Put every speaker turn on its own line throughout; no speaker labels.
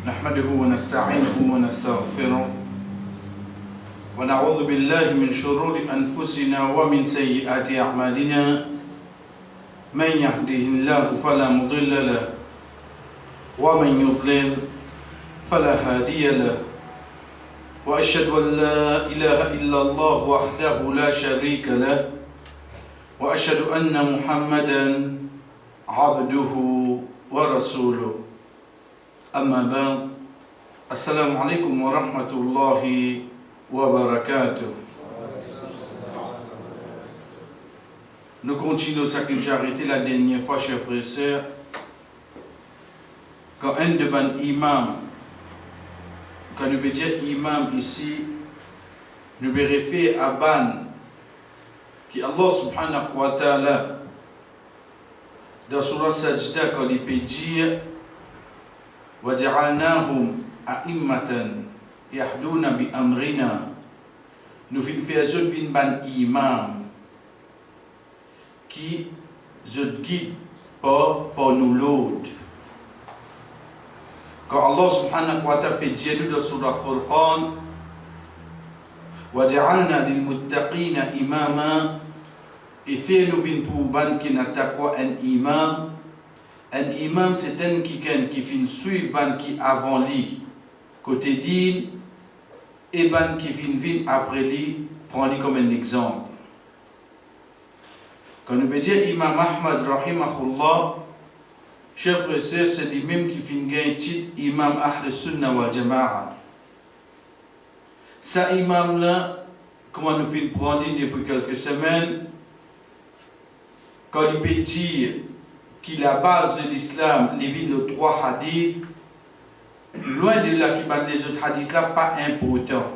نحمده ونستعينه ونستغفره ونعوذ بالله من شرور أنفسنا ومن سيئات أعمالنا من يهده الله فلا مضل له ومن يضلل فلا هادي له وأشهد أن لا إله إلا الله وحده لا شريك له وأشهد أن محمدا عبده ورسوله أما بعد السلام عليكم ورحمة الله وبركاته. Nous continuons ça que j'ai arrêté la dernière fois, chers frères et sœurs, quand un de mes imams, quand nous veut dire imam ici, nous veut référer à ban qui Allah subhanahu wa ta'ala dans Surah Sajda quand il peut dire وَجَعَلْنَاهُمْ أَئِمَّةً يَهْدُونَ بِأَمْرِنَا. Nous faisons une ban imam qui se guide par nous l'autre. Quand Allah subhanahu wa ta'ala peut dire nous dans Surah Furqan وَجَعَلْنَا لِلْمُتَّقِينَ إِمَامًا, et fait nous vin pour ban qui n'attaque un imam. Un imam c'est un qui fin suivre ban qui avant lui côté din et ban qui vin après lui prend lui comme un exemple. Quand nous veut dire Imam Ahmad rahimahullah, chef frère c'est lui-même qui fin gagne titre Imam Ahl Sunnah wal Jama'a. Ça imam là, comment nous fin prendre depuis quelques semaines, quand il peut dire qui la base de l'islam, les vignes de 3 hadiths, loin de là qui les autres hadiths là, pas important.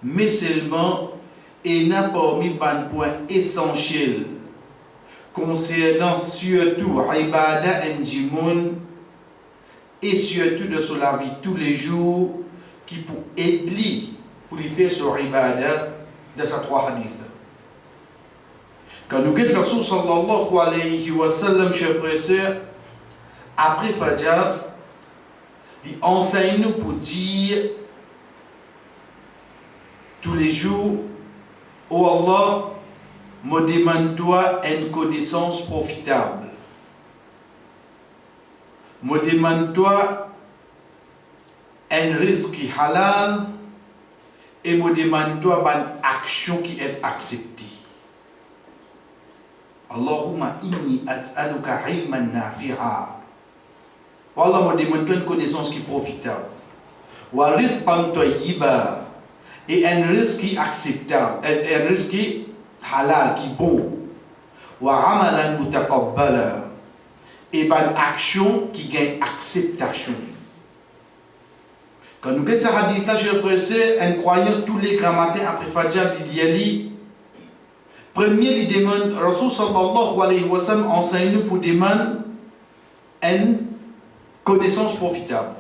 Mais seulement, il n'a pas mis un point essentiel concernant surtout Ibadah et Jimoun et surtout de sur la vie tous les jours qui pour aider pour lui faire sur Ibadah de ces 3 hadiths. Quand nous guettons Rasul sallallahu alayhi wa sallam, chers frères et sœurs, après Fajr, il enseigne nous pour dire tous les jours, oh Allah, me demande-toi une connaissance profitable. Me demande-toi un risque qui halal et me demande-toi une action qui est acceptée. Allahumma inni as'aluka ilman nafi'a. Wallah me demande une connaissance qui est profitable. Wa rizqan tayyiba, et un risque qui est acceptable, un risque qui est halal, qui est bon. Wa amalan mutaqabbala, et une action qui gagne acceptation. Quand nous regardons ce hadith, je précise, un croyant tous les grands matins après Fajr, il y a li. Premier, il demande, Rasul sallallahu alayhi wa sallam enseigne nous pour demander une connaissance profitable.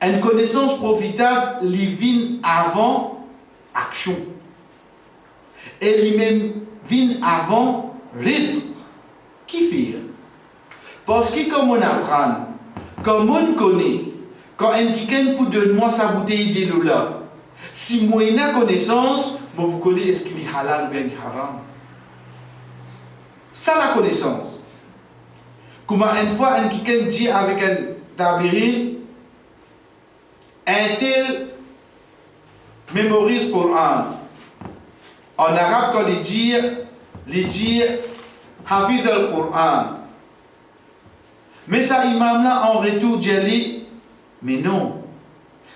Une connaissance profitable, il vient avant action. Et il même vient avant risque. Qui fait? Parce que comme on apprend, comme on connaît, quand un quelqu'un pour donner moi sa bouteille de l'eau là, si moi j'ai une connaissance, vous connaissez est-ce qu'il est halal ou bien haram. Ça la connaissance. Comment une fois un quelqu'un dit avec un tabirin, un tel mémorise Coran. En arabe quand il dit Hafiz al-Quran. Mais ça imam là en retour dit, mais non,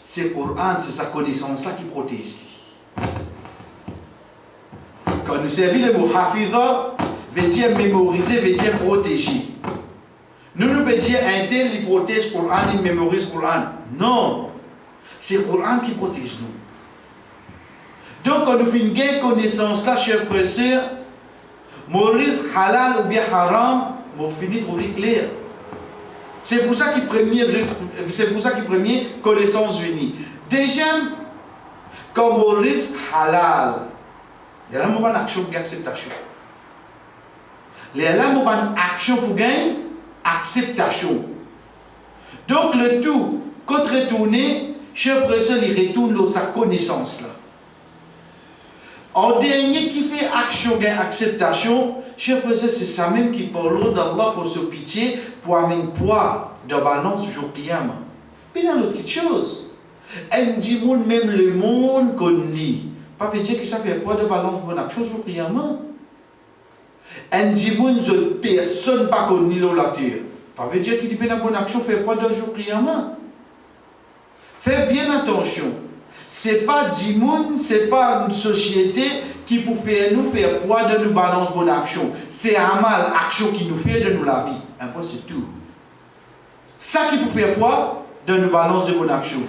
c'est Coran, c'est sa connaissance là qui protège. Quand nous servons le mot Hafiza, veut dire mémoriser, veut dire protéger. Nous ne pouvons dire un tel il protège le Coran, il mémorise le Coran. Non, c'est le Coran qui protège nous. Donc quand nous faisons une connaissance là, chers frères et sœurs, Maurice halal ou bien haram, nous finissons de trouver clair. C'est pour ça qu'il premier connaissance unie. Deuxième, comme Maurice halal, il y a une action pour acceptation. Il y a une action pour gagner acceptation. Donc le tout, quand retourner, chef professeur, il retourne dans sa connaissance là. En dernier qui fait action, gain acceptation, chef professeur, c'est ça même qui parle d'Allah pour se pitié, pour amener poids de balance jour qiyam. Puis il y a une autre chose. Elle dit même le monde qu'on lit. Pas veut dire que ça fait poids de balance bonne action jour qiyam. Elle dit personne pas qu'on lit la terre. Pas veut dire qu'il dit que la bonne action fait poids de jour qiyam. Fais bien attention. C'est pas Dimoun, c'est pas une société qui peut nous faire poids de nous balance bonne action. C'est un mal action qui nous fait de nous la vie. Un point c'est tout. Ça qui peut faire poids de nous balance de bonne action.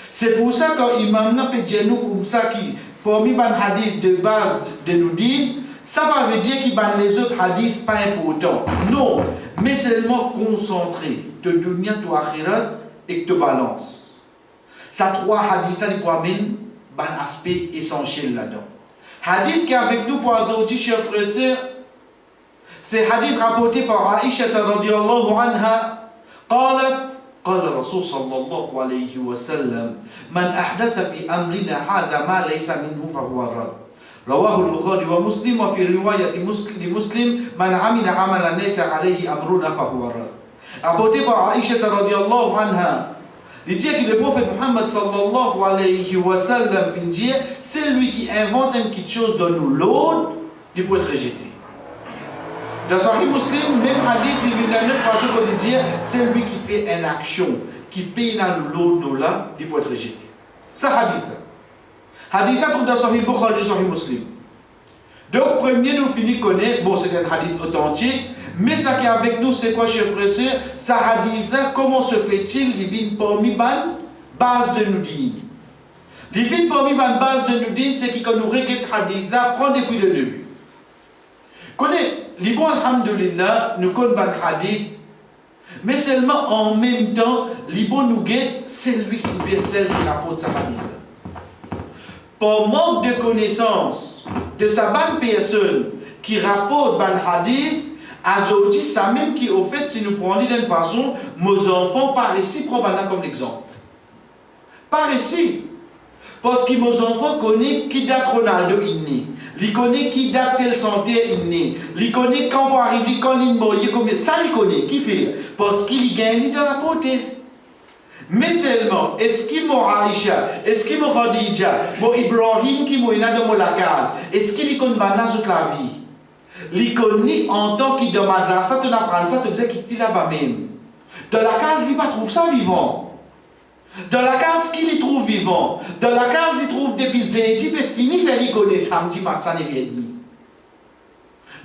C'est pour ça quand Imam n'a pas dit nous comme ça qui parmi les hadiths de base de nous dire, ça va dire qu'il ban les autres hadiths pas importants. Non, mais seulement concentré de dunya to akhirat et de balance. Ça trois hadiths qui amènent un aspect essentiel là-dedans. Hadith qui est avec nous pour aujourd'hui, chers frères et sœurs, c'est hadith rapporté par Aïcha radhiyallahu anha. قالت قال الرسول صلى الله عليه وسلم من أحدث في أمرنا هذا ما ليس منه فهو رد. رواه البخاري ومسلم وفي رواية لمسلم من عمل عملا ليس عليه أمرنا فهو رد. Rapporté par Aïcha radhiyallahu anha. Il dit que le prophète Muhammad sallallahu alayhi wa sallam vient dire, c'est lui qui invente quelque chose dans nous, l'autre, il peut être rejeté. Dans Sahih Muslim, même hadith, il y a une autre façon de dire, c'est lui qui fait une action, qui paye dans l'autre, là, il peut être rejeté. Ça hadith. Hadith comme dans Sahih Bukhari, Sahih Muslim. Donc, premier, nous finissons connaître, bon, c'est un hadith authentique. Mais ça qui est avec nous, c'est quoi, chers frères et sœurs? Ça hadith-là, comment se fait-il? Il vient parmi les bases de nous dire. Il vient parmi les bases de nous dire, c'est que quand nous regardons hadith-là, prend depuis le début. Connaît, les bons, alhamdulillah, nous connaissons le hadith, mais seulement en même temps, les bons nous guettent, c'est lui qui est celle qui rapporte sa hadith. Par manque de connaissance de sa bonne personne qui rapporte le hadith, aujourd'hui, ça même qui, au fait, si nous prenons d'une façon, nos enfants, par ici, prenons comme exemple. Par ici. Parce que nos enfants connaissent qui date Ronaldo inné. Ils connaissent qui date tel santé inné. Ils connaissent quand on arrive, quand il mourit, combien. Ça, ils connaissent. Qui fait? Parce qu'il gagne dans la beauté. Mais seulement, est-ce qu'il m'a Aïcha, est-ce qu'il m'a Khadija, mon Ibrahim qui m'a dans la case, est-ce qu'il connaît toute la vie? Il connaît en tant qu'il demande ça, tu apprends ça, tu disais qu'il est là-bas même. Dans la case, il ne trouve pas ça vivant. Dans la case, qu'il y trouve vivant. Dans la case, il trouve depuis Zédi, puis fini, il connaît samedi, matin et demi.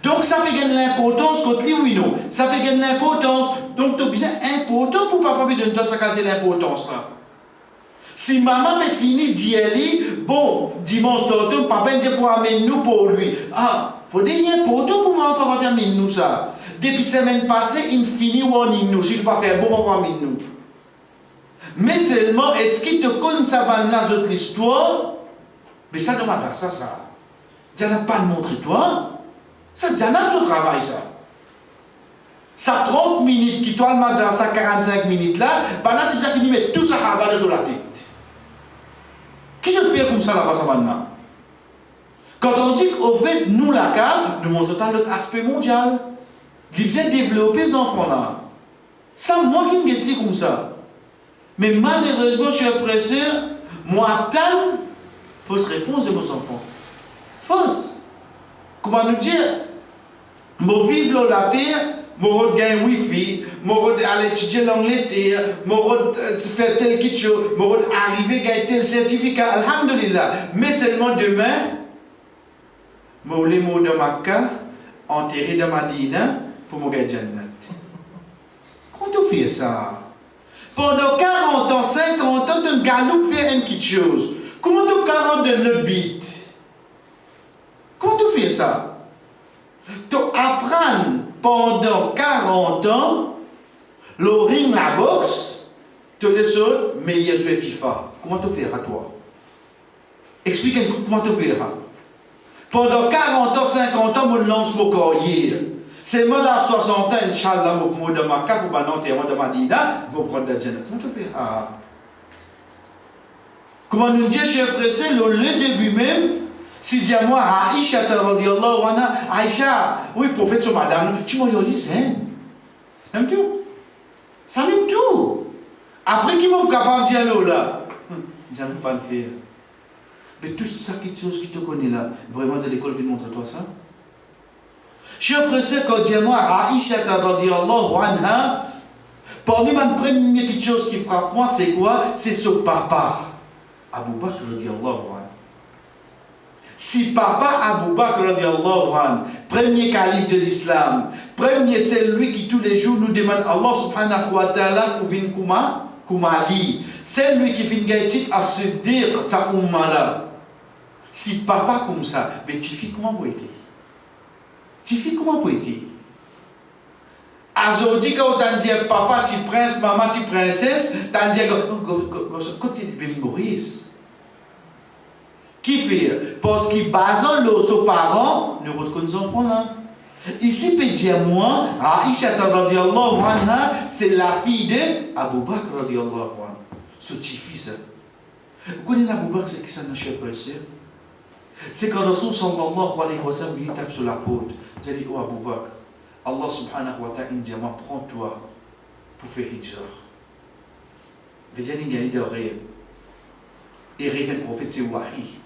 Donc, ça fait gagner l'importance contre lui, oui, non. Ça fait gagner l'importance. Donc, tu as besoin important pour papa de donner ça garder l'importance là. Si maman fait fini d'y aller, bon, dimanche, papa dit pour amener nous pour lui. Ah, il faut dire important pour maman, papa amener nous ça. Depuis la semaine passée, il finit ou on nous. S'il ne pas faire bon, papa amener nous. Mais seulement, est-ce qu'il te connaît ça dans notre histoire? Mais ça demande à ça. Ça n'a pas montré toi. Ça n'a pas travail ça. Ça 30 minutes qui toi le madrasa 45 minutes là, pendant que tu as fini mettre tout ça à bas de la tête. Qui se fait comme ça là-bas ça maintenant? Quand on dit qu'au fait, nous la case, nous montrons notre aspect mondial. Il vient développer ces enfants là. Ça, moi qui me dis comme ça. Mais malheureusement, je suis pressé, moi attends fausse réponse de mes enfants. Fausse. Comment nous dire? Moi vivre la terre, moi gagner wifi, moi aller étudier l'Angleterre, moi faire tel quelque chose, moi arriver à gagner tel certificat, alhamdulillah. Mais seulement demain, moi les mots de Makkah, enterré dans Madina pour me gagner Jannat. Comment tu fais ça? Pendant 40 ans, 50 ans, tu galopes faire une petite chose. Comment tu 40 de notre bite? Comment tu fais ça? Tu apprends pendant 40 ans le ring, la boxe, tu les autres, mais il y a joué FIFA. Comment tu fais à toi? Explique-moi comment tu fais. Pendant 40 ans, 50 ans, je lance mon carrière. C'est moi là 60 ans, Inch'Allah, je de Makkah, pour mon enterrement de Madina, vous prendre de Jannah. Comment tu fais? Comment nous dit, je pressé, le début même, si dis moi, Aïcha, radiallahu anha, Aïcha, oui, prophète sur madame, tu m'as dit, c'est même tout. Ça même tout. Après, qui m'a capable de dire là? J'arrive pas à le faire. Mais tout ça, quelque chose qui te connaît là, vraiment de l'école qui montre toi ça? Je suis pressé quand dis moi, Aïcha, radiallahu anha, parmi ma première chose qui frappe moi, c'est quoi? C'est ce papa. Abu Bakr radiallahu anhu. Si papa Abu Bakr radiallahu anhu, premier calife de l'islam, premier c'est lui qui tous les jours nous demande Allah subhanahu wa ta'ala pour venir kumali. C'est lui qui vient gagner à se dire sa umma là. Si papa comme ça, mais tu fais comment vous êtes? Tu fais comment vous êtes? Aujourd'hui, quand on dit papa, tu prince, maman, tu princesse, tu dis côté de Maurice. Qui fait? Parce qu'il base nos parents, nous reconnaissons enfants là. Ici, peut dire moi, Aïcha radiallahu anha, c'est la fille de Abu Bakr radiallahu anha. Ce petit-fils. Vous connaissez Abu Bakr, c'est qui ça, notre cher frère? C'est quand Rasul sallallahu alayhi wa sallam lui tape sur la côte. Il dit, oh Abu Bakr, Allah subhanahu wa ta'ala dit, moi, prends-toi pour faire hijra. Il dit, il y a une rêve. Et rêve le prophète, c'est wahi.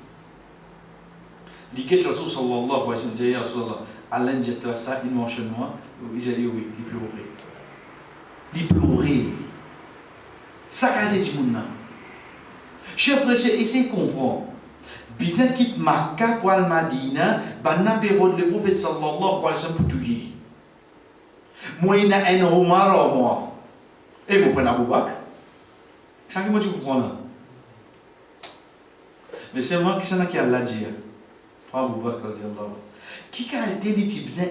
Il dit que Rasul sallallahu alayhi wa sallam dit, Rasulallah, Allah dit ça, il mentionne moi. Il dit, oui, il pleurait. Il pleurait. Ça qu'a dit mon nom. Chers frères, essayez de comprendre. Bizarre quitte Makkah pour Al-Madina, banna période le prophète sallallahu alayhi wa sallam pour tuer. Moi, il y a un Omar, moi. Et vous prenez Abu Bakr. C'est ça que moi, tu comprends. Mais c'est moi qui a Allah dit. Abu Bakr, qui a été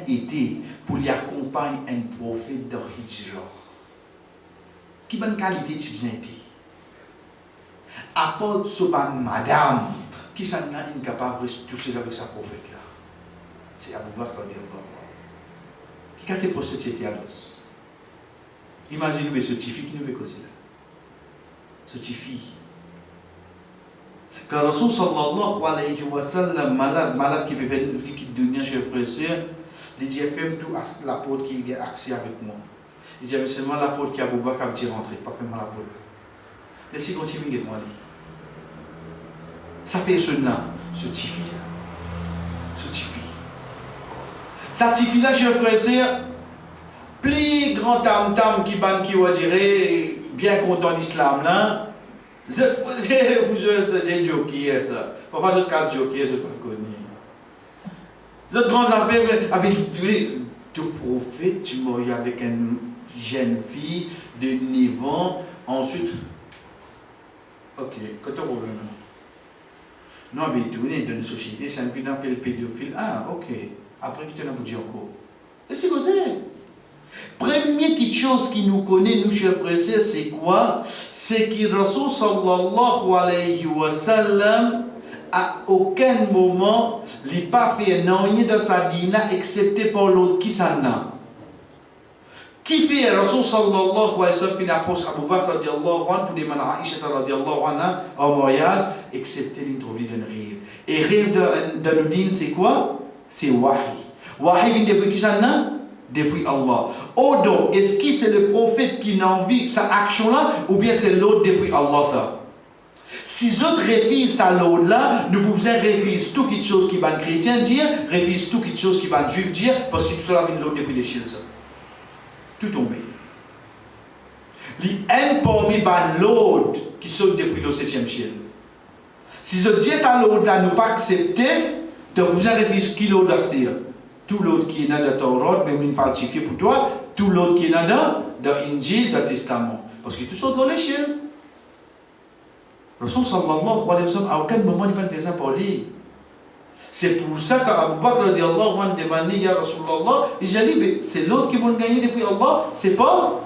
été pour lui accompagner un prophète dans Hijra? Qui bonne qualité tu besoin été? Apporte ce madame qui s'en a incapable de toucher avec sa prophète là. C'est Abu Bakr. Qui a été prostitué à l'os? Imaginez ce petit fille qui nous veut causer là. Ce petit fille. Quand Rasul sallallahu alayhi wa sallam, malade qui veut venir qui devient chez le frère, il dit fais tout la porte qui a accès avec moi. Il dit seulement la porte qui a Abu Bakr a dit rentrer, pas vraiment la porte. Laissez continuer avec moi. Ça fait ce nom, ce petit fille. Ce petit fille. Sa petit fille là, chez le frère, plus grand tam-tam qui va dire bien content l'islam là. Je vous joker ça. Parfois je casse joker, je ne pas connu. Les grandes affaires avec tout prophète, tu mourrais avec une jeune fille de 9 ans. Ensuite, ok, qu'est-ce que problème? Non, mais tu es dans une société, c'est un peu d'appel pédophile. Ah, ok. Après, qui te l'a dit encore? Et c'est quoi ça? Première petite chose qui nous connaît, nous, chers frères et sœurs, c'est quoi? C'est que Rasul sallallahu alayhi wa sallam, à aucun moment, il n'a pas fait un rien de sa dîna, excepté par l'autre qui s'en a. Qui fait Rasul sallallahu alayhi wa sallam, une approche Abu Bakr radiallahu anhu, pour demander à Aïcha radiallahu anha, en voyage, excepté l'introduit d'un rêve. Et rêve de nos dînes, c'est quoi? C'est wahi. Wahi vient depuis qui s'en a? Depuis Allah. Oh donc, est-ce que c'est le prophète qui n'a envie cette action-là, ou bien c'est l'autre depuis Allah ça? Si d'autres refusent ça l'autre-là, nous pouvons refuser toute chose qui va être chrétien dire, refuse toute chose qui va être juif dire, parce que tout cela vient de l'autre depuis les chiens. Tout tombé. Les un parmi l'autre qui saute depuis le 7e ciel. Si je dis ça l'autre-là, nous pas accepter, donc vous refusez qui l'autre à se dire. Tout l'autre qui est dans le Torah, même une falsifié pour toi, tout l'autre qui est dans l'Injil, dans le Testament. Parce que tout ça dans les chiens. Rasul sallallahu alayhi wa sallam, à aucun moment il n'a pas fait ça pour lui. C'est pour ça qu'Abu Bakr radiallahu anhu demande, Ya Rasulallah, il dit, c'est l'autre qui va gagner depuis Allah, c'est pas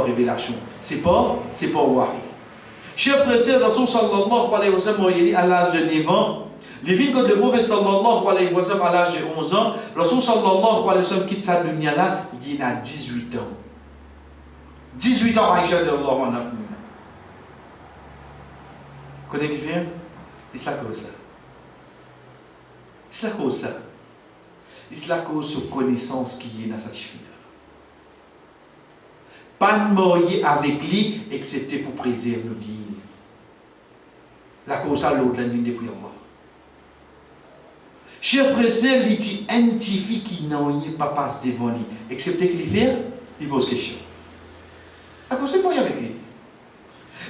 révélation, c'est pas wahi. Chers frères, Rasul sallallahu alayhi wa sallam, il dit à l'âge de 9 ans, Les villes quand le prophète sallallahu alayhi wa sallam à l'âge de 11 ans, Rasul sallallahu alayhi wa sallam quitte sa dunya là, il a 18 ans. 18 ans, Aïcha de Allah en a fini. Vous connaissez qui fait? C'est la cause ça. C'est la cause ça. C'est la cause de connaissance qui est dans cette fille. Pas de marier avec lui, excepté pour préserver nos dînes. La cause à l'autre, la ligne depuis Allah. Cher frère, il dit un petit fille qui n'a pas passé devant lui, excepté qu'il fait, il pose question. La cause c'est pas avec lui.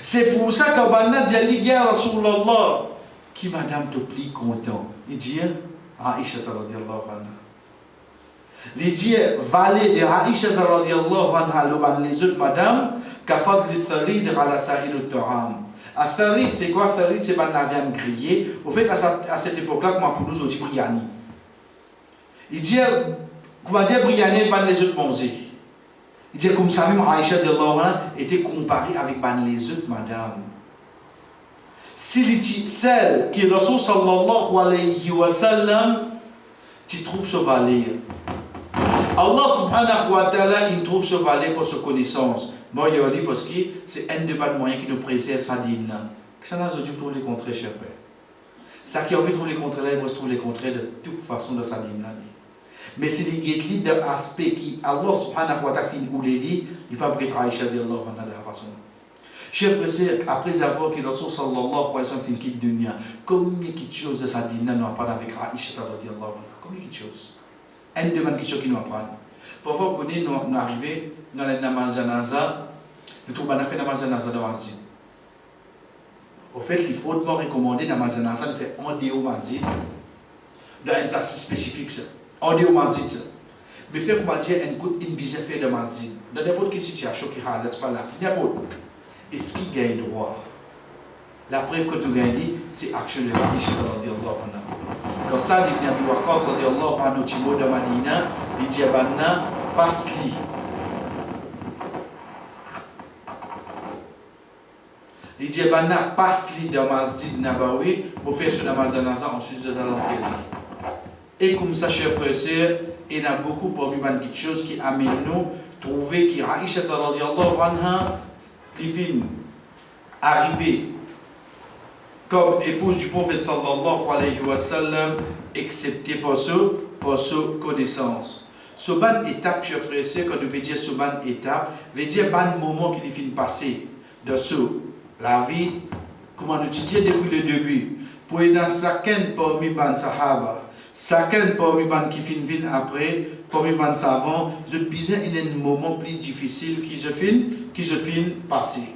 C'est pour ça que Banna dit à Rasulallah, qui madame te plie content. Il dit, Aïcha radiyallahu anha. Il dit, valet de Aïcha radiyallahu anha, les autres madame, kafad li tharid ala sahir al-ta'am. À tharid, c'est quoi tharid? C'est pas la viande grillée. Au fait, à cette époque-là, comment pour nous, on dit briani. Il dit, comment dire briani, pas les autres manger. Il dit, comme ça, même Aïcha était comparée avec les autres madame. Si celle qui est Rasul sallallahu alayhi wa sallam, tu trouves ce valet. Allah subhanahu wa ta'ala, il trouve ce valet pour sa connaissance. Moi, il dit parce que c'est un des moyens qui nous préserve sa dîne. Ça n'a pas trouvé les contraires, cher frère. Ça qui a envie de trouver les contraires, il va se trouver les contraires de toute façon dans sa dîne. Mais c'est les d'un aspect qui, Allah subhanahu wa ta'ala, ou les dit, il ne peut pas être Aïcha de la façon. Chers frères, après avoir que Rasul sallallahu alayhi wa sallam fait quitte dunya, combien de choses de sa dîne n'ont pas avec Aïcha radiyallahu anha? Combien de choses? Une demande question qui nous apprend. Parfois, vous connaissez, nous arrivons dans les namaz janaza, nous trouvons qu'on a fait namaz janaza dans le masjid. Au fait, il faut hautement recommander namaz janaza de faire en dehors du masjid, dans une place spécifique, en dehors du masjid. Mais faire comment dire, une visite fait de masjid. Dans n'importe quelle situation qui a, c'est pas la fin, n'importe. Est-ce qu'il gagne droit? La preuve que tu gagnes, c'est action de Aïcha radiyallahu anha. Quand ça, il y a un Waqqas radiyallahu anhu, Timo de Madina, il dit à Banna, passe-li. Il dit à Banna, passe-li dans Masjid Nabawi pour faire ce namaz janaza ensuite de l'enterrer. Et comme ça, chers frères et sœurs, il y a beaucoup parmi les choses qui amènent nous à trouver qu'Aïcha radiyallahu anha, il vient arriver comme épouse du prophète sallallahu alayhi wa sallam, excepté pour sa connaissance. Ce ban étape, chers frères et sœurs, quand on veut dire ce ban étape, veut dire ban moment qui vient passer de la vie, comment nous disons depuis le début, pour y dans chacun parmi ban sahaba, chacun parmi ban qui vient après, parmi ban savants, je disais il y a un moment plus difficile qui se fin passer.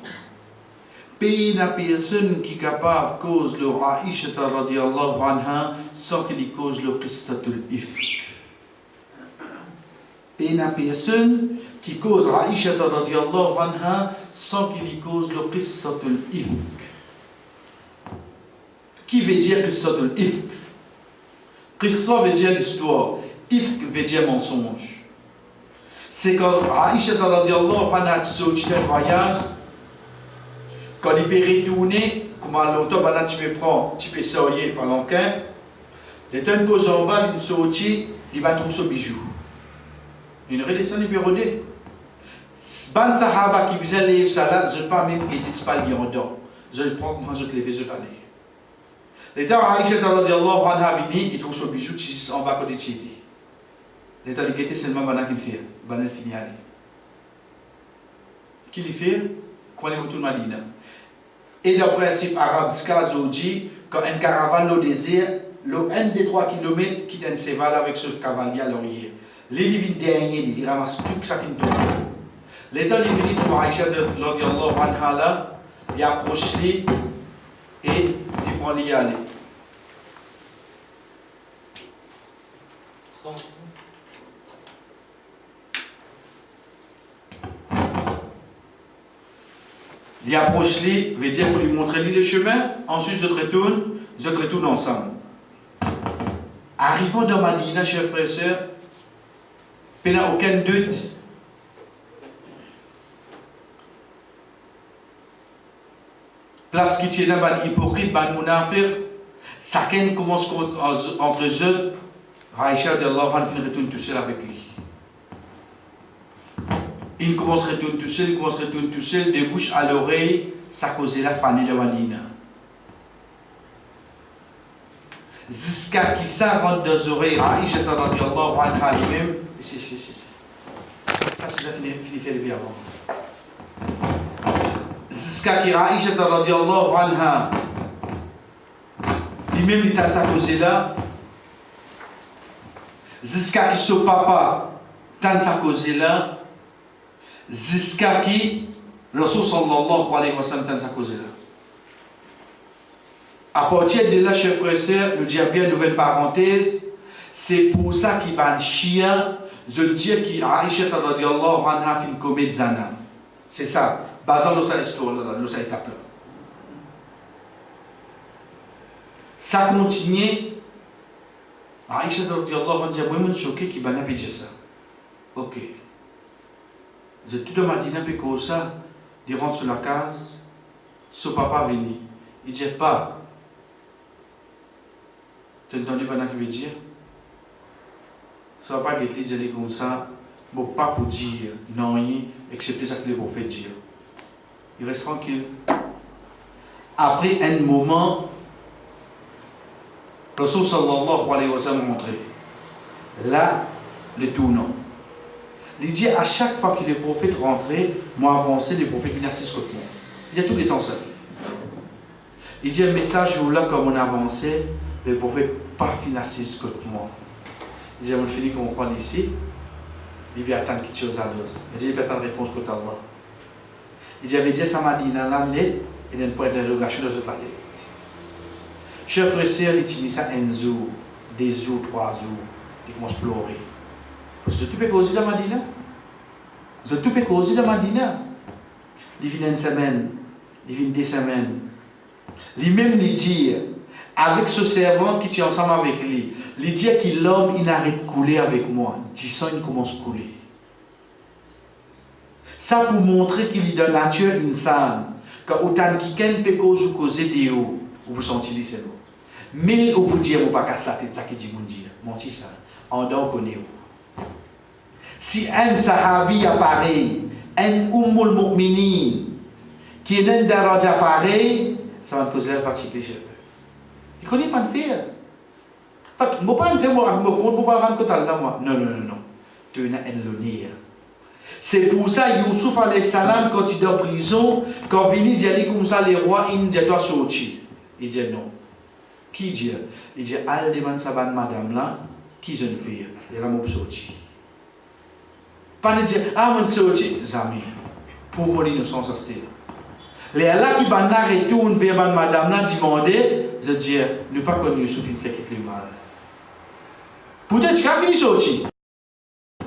Pays n'a personne qui est capable de cause le Aïcha radiyallahu anha sans qu'il cause le qistatul ifk. Pays n'a personne qui cause Aïcha radiyallahu anha sans qu'il cause le qistatul ifk. Qui veut dire qistatul ifk? Qissa veut dire l'histoire, ifk veut dire mensonge. C'est quand Aïcha radiyallahu anha sorti d'un voyage. Quand il peut retourner, comment longtemps tu peux prendre, tu peux sortir par l'enquin, il y a une cause en bas, il sort, il va trouver ce bijou. Il redescend, il peut rôder. Ban Sahaba qui faisait les salades, je ne pas même guetter ce palier en dents. Je le prends, moi je le lève, je le aller. L'état Aïcha radiyallahu anha vini, il trouve ce bijou en bas côté de Tchiti. L'état il guette seulement Bana qui fait, Bana il finit aller. Qui lui fait? Quand il retourne à Madina. Et le principe arabe, ce dit, quand une caravane au désert, le 1 des 3 km quitte un cheval avec ce cavalier à l'arrière. Les livres derniers, il ramasse tout ça qui tombe. L'état est venu pour Aïcha radiyallahu anha là, il approche lui et il prend l'y aller. Il approche lui, veut dire pour lui montrer lui le chemin, ensuite je retourne ensemble. Arrivons dans Madina, chers frères et sœurs, il n'y a aucun doute. Place qui tient dans hypocrite, ban munafir, Chacun commence entre eux. Aïcha retourne tout seul avec lui. Il commence à retourner tout seul, de bouche à l'oreille, ça causait la famille de Madina. Jusqu'à qui ça rentre dans les oreilles, Aïcha radiallahu anha lui-même, ça c'est déjà fini faire le bien avant. Jusqu'à qui Aïcha radiallahu anha lui-même il t'a causé là, jusqu'à qui son papa t'a causé là, jusqu'à qui Rasul sallallahu alayhi wa sallam t'a causé là. À partir de là, chers frères et sœurs, nous disons bien une nouvelle parenthèse, c'est pour ça qu'il va chien, je dis qu'il Aïcha radiallahu anha fin commet zana. C'est ça, basant dans cette histoire là, dans cette étape là. Ça continue. Aïcha radiallahu anha dit, moi je suis choqué qu'il va pas dire ça. Ok. Je tout de Madina puis comme ça, il rentre sur la case, son papa venu. Il dit pas. Tu as entendu ce qu'il veut dire? Ça ne va pas être dit comme ça, mais pas pour dire non, excepté ce que le prophète dit. Il reste tranquille. Après un moment, le Rasul sallallahu alayhi wa sallam montré. Là, le tournant. Il dit à chaque fois que le prophète rentrait, moi avancé, le prophète venait assise contre moi. Il dit tout le temps ça. Il dit un message où là, comme on avançait, le prophète pas fini assis contre moi. Il dit, on finit qu'on prend ici, il vient attendre quelque chose à l'os. Il dit, il va attendre réponse contre Allah. Il dit, j'avais dit ça m'a dit, dans la lettre, et dans le point d'interrogation de toute la tête. Chers frères et sœurs, il utilise ça un jour, 2 jours, 3 jours, il commence à pleurer. Parce que tout peut causer dans Madina. Tout peut causer dans Madina. Il vient une semaine, il vient 2 semaines. Lui-même, il dit, avec ce servant qui est ensemble avec lui, il dit que l'homme, il arrête de couler avec moi. 10 ans, il commence à couler. Ça pour montrer qu'il est de nature insane. Quand autant quelqu'un peut causer des hauts, vous sentez c'est bon. Mais vous pouvez dire, vous ne pouvez pas casser la tête, ça qui dit, vous dire. Menti ça. En dehors, on connaît. Si un sahabi apparaît, un ummul mu'minin, qui est un daraja pareil, ça va causer la fatigue les chefs. Il ne connaît pas de faire. Je ne peux pas faire, moi, je ne peux pas rendre compte de moi. Non. Tu es un l'honneur. C'est pour ça que Youssouf alayhi salam, quand il est en prison, quand il dit comme ça, les rois, il dit toi sortir. Il dit non. Qui dit? Il dit, al demande ça, madame là, qui je ne fais? Il a mon sorti. Pas de dire, ah, mon sorti, zami, pour mon innocence, c'était. Les là qui retourne vers madame là, demander, je dis, ne pas connaître Youssouf, il fait quelque mal. Peut-être qu'il a fini sorti.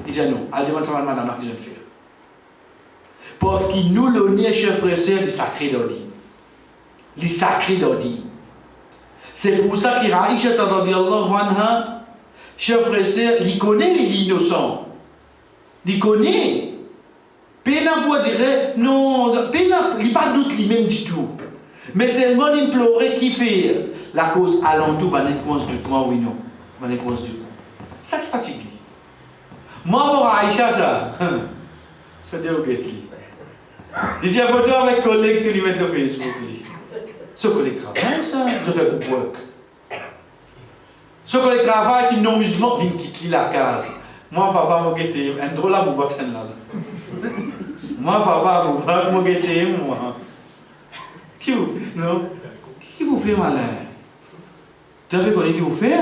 Il dit non, al demande ça, madame là, qui je ne fais. Parce qu'il nous l'honneur, chers frères et sœurs, du sacré d'ordi. Le sacré d'ordi. C'est pour ça qu'il Aïcha radhiyallahu anha, chers frères et sœurs, il connaît les innocents. Il connaît. Pena pour dire, non, Pena, il n'a pas doute lui-même du tout. Mais seulement il implorait qui fait la cause alentour, il ne pense du tout, oui, non. Il ne pense du tout. Ça qui fatigue. Moi, pour Aïcha, ça, je dis au gâteau. Il dit, photo avec collègue, tu lui mets sur Facebook. Ce collègue travaille, ça, je fais good work. Ce collègue travaille qui non musulman vient quitter la case. Moi, papa, m'a guetté, un drôle à vous voir là. Moi, papa, vous voir, m'a guetté, moi. Qui vous fait, non? Qui vous fait malin? Tu avez connu qui vous fait?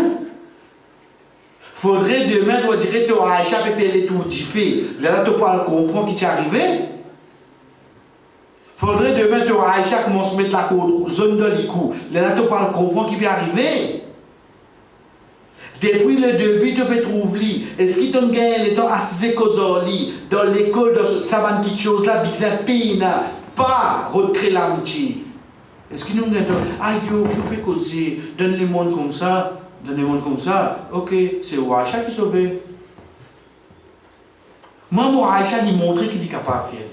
Faudrait demain, tu dirais, tu as échappé faire les tours du fait. Là, tu pourras comprendre qui t'est arrivé. Faudrait demain que Aïcha commence à mettre la zone de l'icou. Là, tu parles comprendre qui peut arriver. Depuis le début, tu peux trouver. Est-ce qu'il t'a gagné le temps à se causer dans l'école de ça va quelque chose là, bizarre, pina, pas recréer l'amitié. Est-ce qu'il nous gagne ah yo, qui peut causer dans le monde comme ça, ok, c'est Aïcha qui sauve. Moi, Aïcha, il montre qu'il est capable de faire.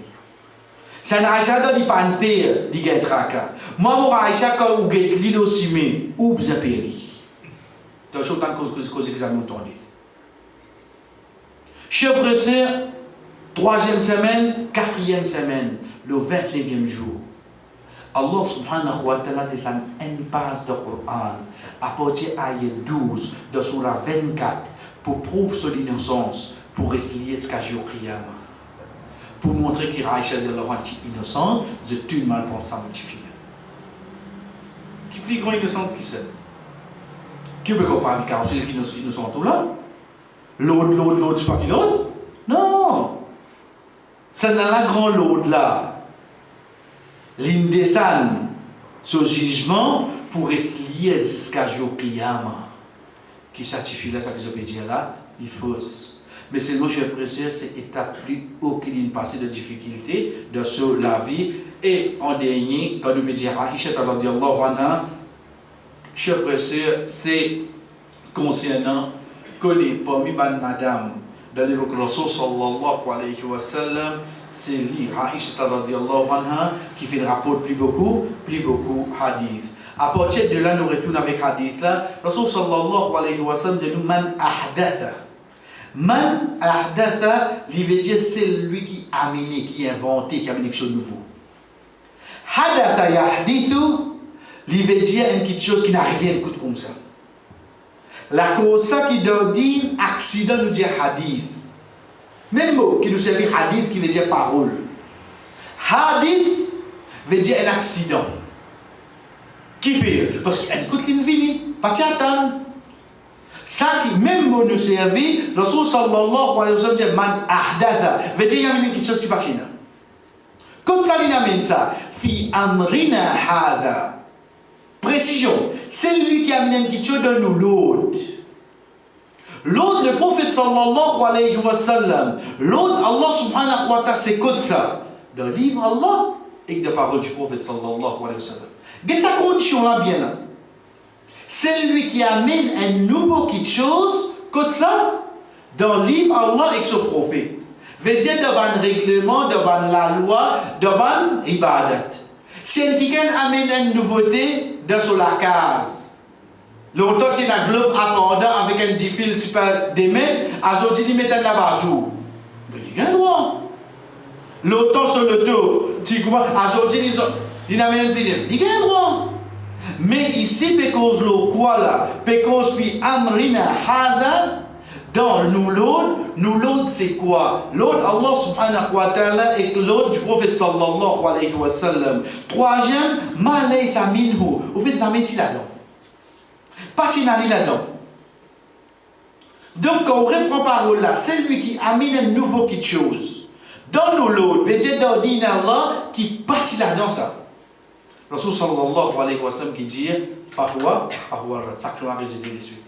Ça n'a jamais dit pas faire, dit gain traka. Moi, mon Aïcha, quand vous êtes l'île simé, ou vous avez péri. Donc, je suis en train de cause examen entendu. Chef frère, 3e semaine, 4e semaine, le 29e jour. Allah subhanahu wa ta'ala descend une passe de Coran à partir de l'ayat 12 de Surah 24 pour prouver son innocence, pour rester jusqu'à jour Qiyamah. Pour montrer qu'il Aïcha de leur anti-innocent, je tue le mal pensant multiplié. Qui plus grand innocent qui c'est? Qui peut comparer avec Carl, c'est innocent tout là? L'autre, c'est pas qui l'autre? Non! C'est dans la grande l'autre là. L'indescend, ce jugement pour rester lié jusqu'à jour Qiyamah. Qui certifie là, ça que je peux dire là, il faut. Mais c'est moi, chers frères et sœurs, c'est l'étape plus haut qu'il y a une passée de difficulté de sur la vie. Et en dernier, quand nous me disons Aïcha radhiyallahu anha, chers frères et sœurs, c'est concernant que les parmi madame de l'époque Rasul sallallahu alayhi wa sallam, c'est lui, Aïcha radhiyallahu anha, qui fait le rapport plus beaucoup hadith. À partir de là, nous retournons avec hadith là. Rasul sallallahu alayhi wa sallam dit nous man ahdatha. Man ahdatha, il veut dire c'est lui qui a amené, qui a inventé, qui a amené quelque chose de nouveau. Hadatha yahdithu, il veut dire une petite chose qui n'arrive rien comme ça. La cause qui dit accident nous dit hadith. Même mot qui nous sert hadith qui veut dire parole. Hadith veut dire un accident. Qui fait? Parce qu'il y a une côte qui ne vient pas t'attendre. Ça qui même mot nous servit, Rasul sallallahu alayhi wa sallam dit man ahdatha, veut dire il y a une quelque chose qui passe là. Comme ça il amène ça, fi amrina hadha. Précision, c'est lui qui amène quelque chose de nous l'autre. L'autre, le prophète sallallahu alayhi wa sallam, l'autre, Allah subhanahu wa ta'ala, c'est comme ça. Dans le livre Allah et de la parole du prophète sallallahu alayhi wa sallam. Quelle est sa condition là bien là? C'est lui qui amène un nouveau quelque chose, comme ça, dans le livre Allah et son prophète. Veut dire devant un règlement, devant la loi, devant l'ibadat. Si quelqu'un amène une nouveauté dans la case, longtemps c'est un globe appendant avec un fil super démé, aujourd'hui il met un là-bas. Mais il y a un droit. Longtemps sur le dos, aujourd'hui il amène un pilier. Il y a un droit. Mais ici, parce le quoi là, parce que amrina hada, dans nous l'autre c'est quoi? L'autre Allah subhanahu wa ta'ala et l'autre du prophète sallallahu alayhi wa sallam. Troisième, ma laysa minhu. Vous faites ça métier là-dedans. Pas tinali là-dedans. Donc quand on reprend parole là, c'est lui qui amène un nouveau quelque chose. Dans nous l'autre, veut dire dans din Allah qui partit là-dedans ça. Rasul sallallahu alayhi wa sallam qui dit, Fahwa, ça que tu vas résider dessus.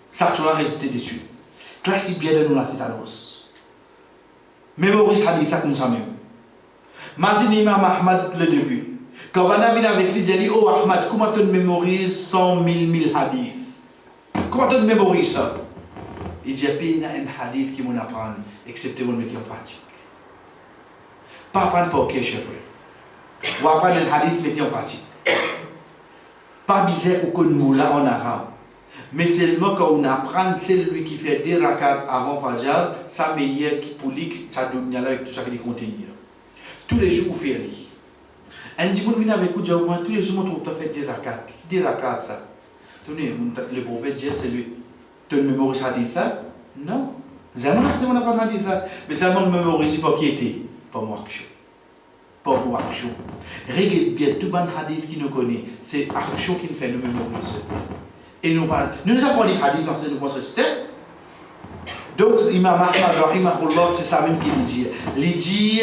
Ça tu vas résister dessus. Classique bien de nous la tétanos. Mémorise hadith comme ça même. Mazini Imam Ahmad le début. Quand on a vu avec lui, il dit, oh Ahmad, comment tu mémorises 100 000 hadiths? Comment tu mémorises ça? Il dit, il y a un hadith qui m'apprend, excepté mon métier en pratique. Pas apprendre pour quel chef. Ou apprendre un hadith métier en pratique. Pas bizarre ou qu'on mot là en arabe. Mais seulement quand on apprend, c'est lui qui fait des rakats avant Fajr, ça meilleur qui polique, ça donne avec tout ça qui est contenu. Tous les jours, on fait rien. Un dit, vous venez avec vous, tous les jours, on trouve fait des rakats, ça. Tenez, le prophète dit, c'est lui. Tu mémorises hadith ça? Non. Jamais, c'est mon apprendre hadith ça. Mais seulement mémoriser pas qui était. Pas moi action. Pas moi action. Regarde bien, tout le monde hadith qui nous connaît, c'est action qui nous fait nous mémoriser. Et nous avons les hadiths dans notre système. Donc, Imam Ahmad, rahimahullah, c'est ça même qu'il dit. Il dit,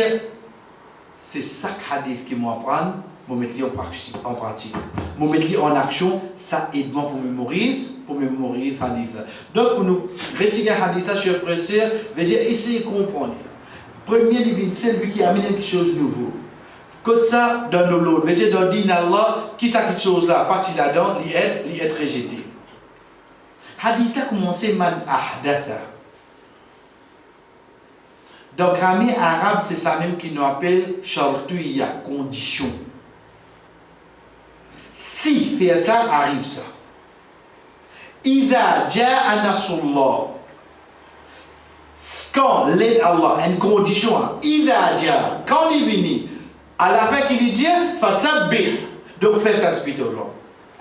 c'est ça hadith qui m'apprend, je mettre en pratique. Je mettre en action, ça aide moi pour mémoriser hadith. Donc, pour nous réciter hadith, chers frères et sœurs, veut dire essayer de comprendre. Premier, c'est lui qui amène quelque chose de nouveau. Comme ça, dans nos lots, veut dire dans le din Allah, qui ça quelque chose là, parti là-dedans, il est rejeté. Hadith a commencé man ahdatha. Dans la grammaire arabe, c'est ça même qui nous appelle shartuya, condition. Si faire ça, arrive ça. Ida ja'a nasrullah. Quand l'aide Allah, une condition, Ida ja'a, quand il vient, à la fin qu'il dit, fasabbih, donc faites tasbih Allah.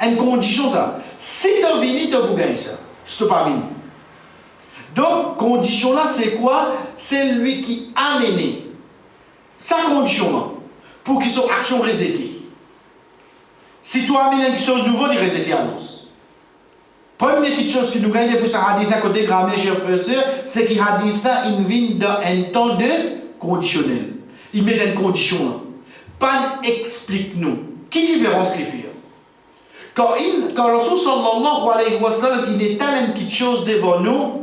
Une condition ça. Si tu viens, tu gagnes ça. Si tu pas venu. Donc, condition là, c'est quoi? C'est lui qui a mené. Sa condition là, pour qu'il soit action resetée. Si tu amènes quelque chose de nouveau, il resetter à nous. Première petite chose que nous gagnons depuis ce hadith à côté grammaire, chers frères et sœurs, c'est que hadith il vient dans un temps de conditionnel. Il met une condition là. Pas explique-nous. Quelle différence qu'il fait? Quand Rasul sallallahu alayhi wa sallam, il étale une petite chose devant nous,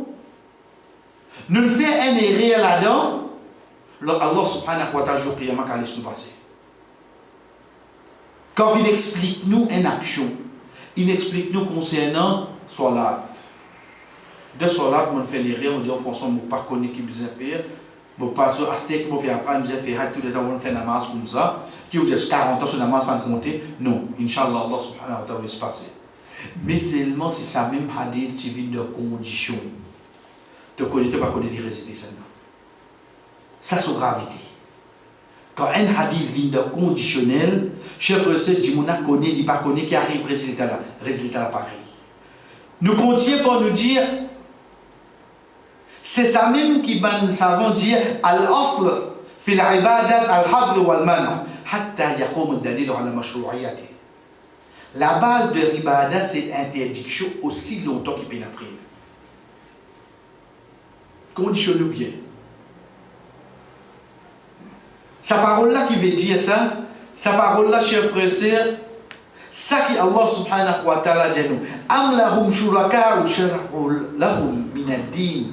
nous fait un erreur là-dedans, Allah subhanahu wa ta'ala, jour qiyamah, qu'allait nous passer. Quand il explique nous une action, il explique nous concernant salat. De salat, on fait l'erreur, on dit, François, on ne pas connaître qui besoin faire. Bon, pas sur Aztèque, moi, puis après, nous avons fait tout le temps, on fait la namaz comme ça. Qui vous dit 40 ans sur la namaz, pas compter. Non, Inch'Allah, Allah subhanahu wa ta'ala va se passer. Mais seulement si ça même hadith, tu vis de conditions. Tu ne connais pas connaître les récités seulement. Ça, c'est gravité. Quand un hadith vient de conditionnel, chef recette, dit, on a connaît, il pas connaît, qui arrive résultat là. Résultat là, pareil. Nous continuons pour nous dire, c'est ça même qui nous savons dire al-asl fi al-ibadat al-hadr wal-mana hatta yaqum ad-dalil ala mashru'iyati. La base de l'ibada c'est interdiction aussi longtemps qu'il peut l'apprendre. Conditionnez bien. Sa parole là qui veut dire ça, sa parole là chers frères et sœurs, ça qui Allah subhanahu wa ta'ala dit nous, am lahum shuraka wa shar'u lahum min ad-din.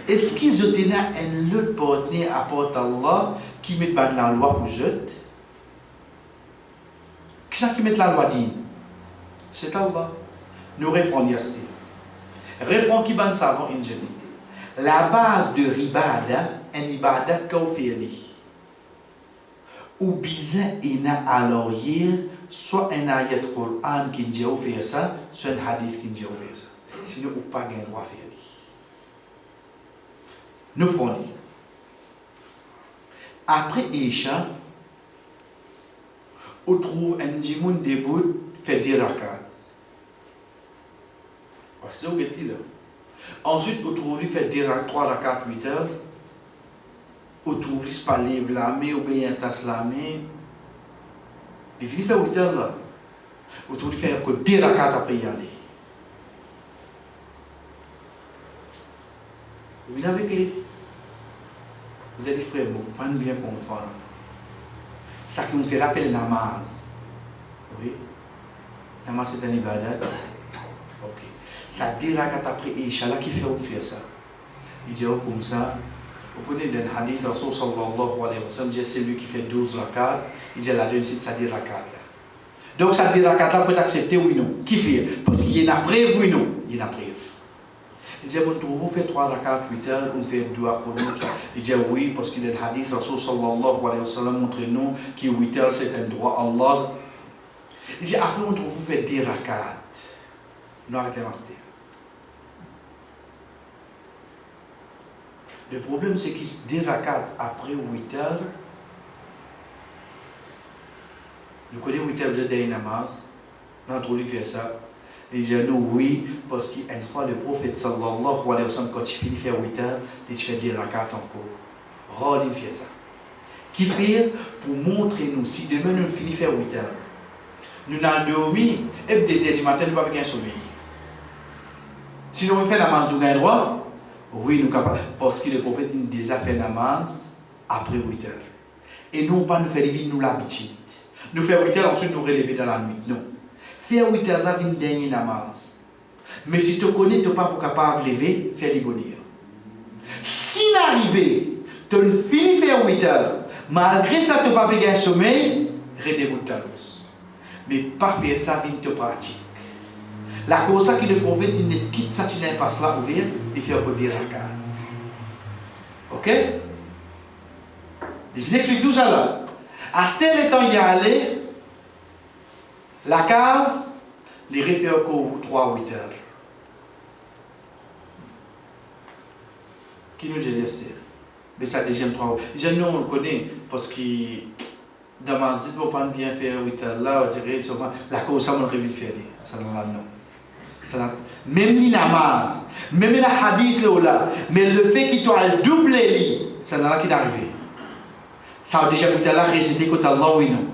Est-ce qu'ils ont un autre partenaire à part Allah qui met la loi pour eux? Qui est-ce qui met la loi dit? C'est Allah. Nous répondons à ce que. Répond qui va savoir une génie. La base de l'ibada, un ibada qu'on fait. Ou bien il a alors hier soit un ayat Coran qui dit au faire ça, soit un hadith qui dit au faire ça. Sinon, on n'a pas le droit de faire. Nous prenons. Après Isha, on trouve un djimoun debout fait des rakats. C'est ce que dit là. Ensuite, on trouve lui fait 3 rakats 8 heures. On trouve lui pas lève la main ou bien un tasse la main. Il finit faire 8 heures là. On trouve lui faire que 2 rakats après y aller. Vous venez avec lui. Vous êtes des frères, vous prenez bien comprendre. Ça qui nous fait l'appel namaz. Oui. Namaz c'est un ibadat. Ok. Ça 2 rakats après Isha là qui fait ça. Il dit comme ça. Vous prenez dans le hadith, Rasul sallallahu alayhi wa sallam, c'est celui qui fait 12 rakats, il dit la deuxième c'est ça 10 rakats. Donc ça 10 rakats là peut accepter oui non. Qui fait? Parce qu'il y a une preuve oui non. Il y a une preuve. Il dit vous faites 3 rakats 8 heures, vous faites 2 pour nous. Il dit oui parce qu'il y a le hadith, Rasul sallallahu alayhi wa sallam montre nous que 8 heures c'est un droit Allah. Il dit après vous faites 10 rakats. Nous arrêtons la master. Le problème, c'est qu'il se dérakate après 8 heures. Nous connaissons 8 heures, vous êtes dans une namaz. Nous avons trouvé faire ça. Il dit nous, oui, parce qu'une fois, le prophète sallallahu alayhi wa sallam, quand il finit de faire 8 heures, il fait des rakats encore. Rôle, il fait ça. Qui fait pour montrer nous, si demain nous finissons de faire 8 heures, nous n'avons dormi, et puis 2 heures du matin, nous n'avons pas bien sommeil. Si nous faisons la namaz, nous avons droit. Oui, nous capables. Parce que le prophète nous a déjà fait namaz après 8 heures. Et nous, pas nous faire lever nous l'habitude. Nous faire 8 heures, ensuite nous relever dans la nuit. Non. Faire 8 heures là, une dernière namaz. Mais si tu connais, tu n'es pas capable de lever, faire les bonheur. Si n'arrive, tu finis de faire 8 heures, malgré ça, tu n'as pas gagné un sommeil, redéboute ta luz. Mais pas faire ça, tu pratique. La cause qui le prophète, il ne quitte ça, il n'est pas cela ouvert, il fait un peu de rakat. Ok? Je explique tout ça là. À ce temps, il y a allé, la case, les réfère qu'au 3-8 heures. Qui nous dit Esther? Mais ça, deuxième 3 heures. Nous, on le connaît parce que dans ma vie, on ne vient faire 8 heures là, on dirait souvent, la cause, ça, on ne faire. Ça, non. Même les namaz, même la hadith là, mais le fait qu'il doit doubler, ça n'a rien qui est arrivé. Ça a déjà été là, récité contre Allah, oui, non.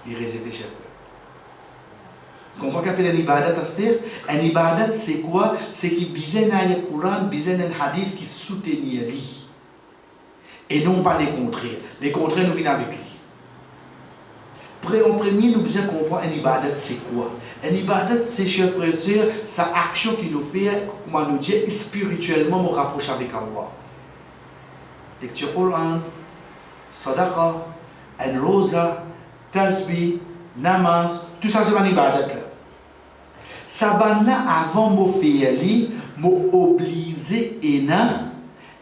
Il récité chez vous. Comment on appelle un ibadat, Esther? Un ibadat, c'est quoi? C'est qui bisait dans le Coran, bisait dans le hadith qui soutenait lui. Et non pas les contraires. Les contraires, nous viennent avec lui. En premier, nous devons comprendre un ibadat, c'est quoi? Un ibadat, c'est, chers frères et sœurs, sa action qui nous fait, comment nous dire, spirituellement, nous rapprocher avec Allah. Lecture Coran, Sadaqa, un rosa, tasbih, namaz, tout ça c'est un ibadat. Ça avant de faire, m'oblige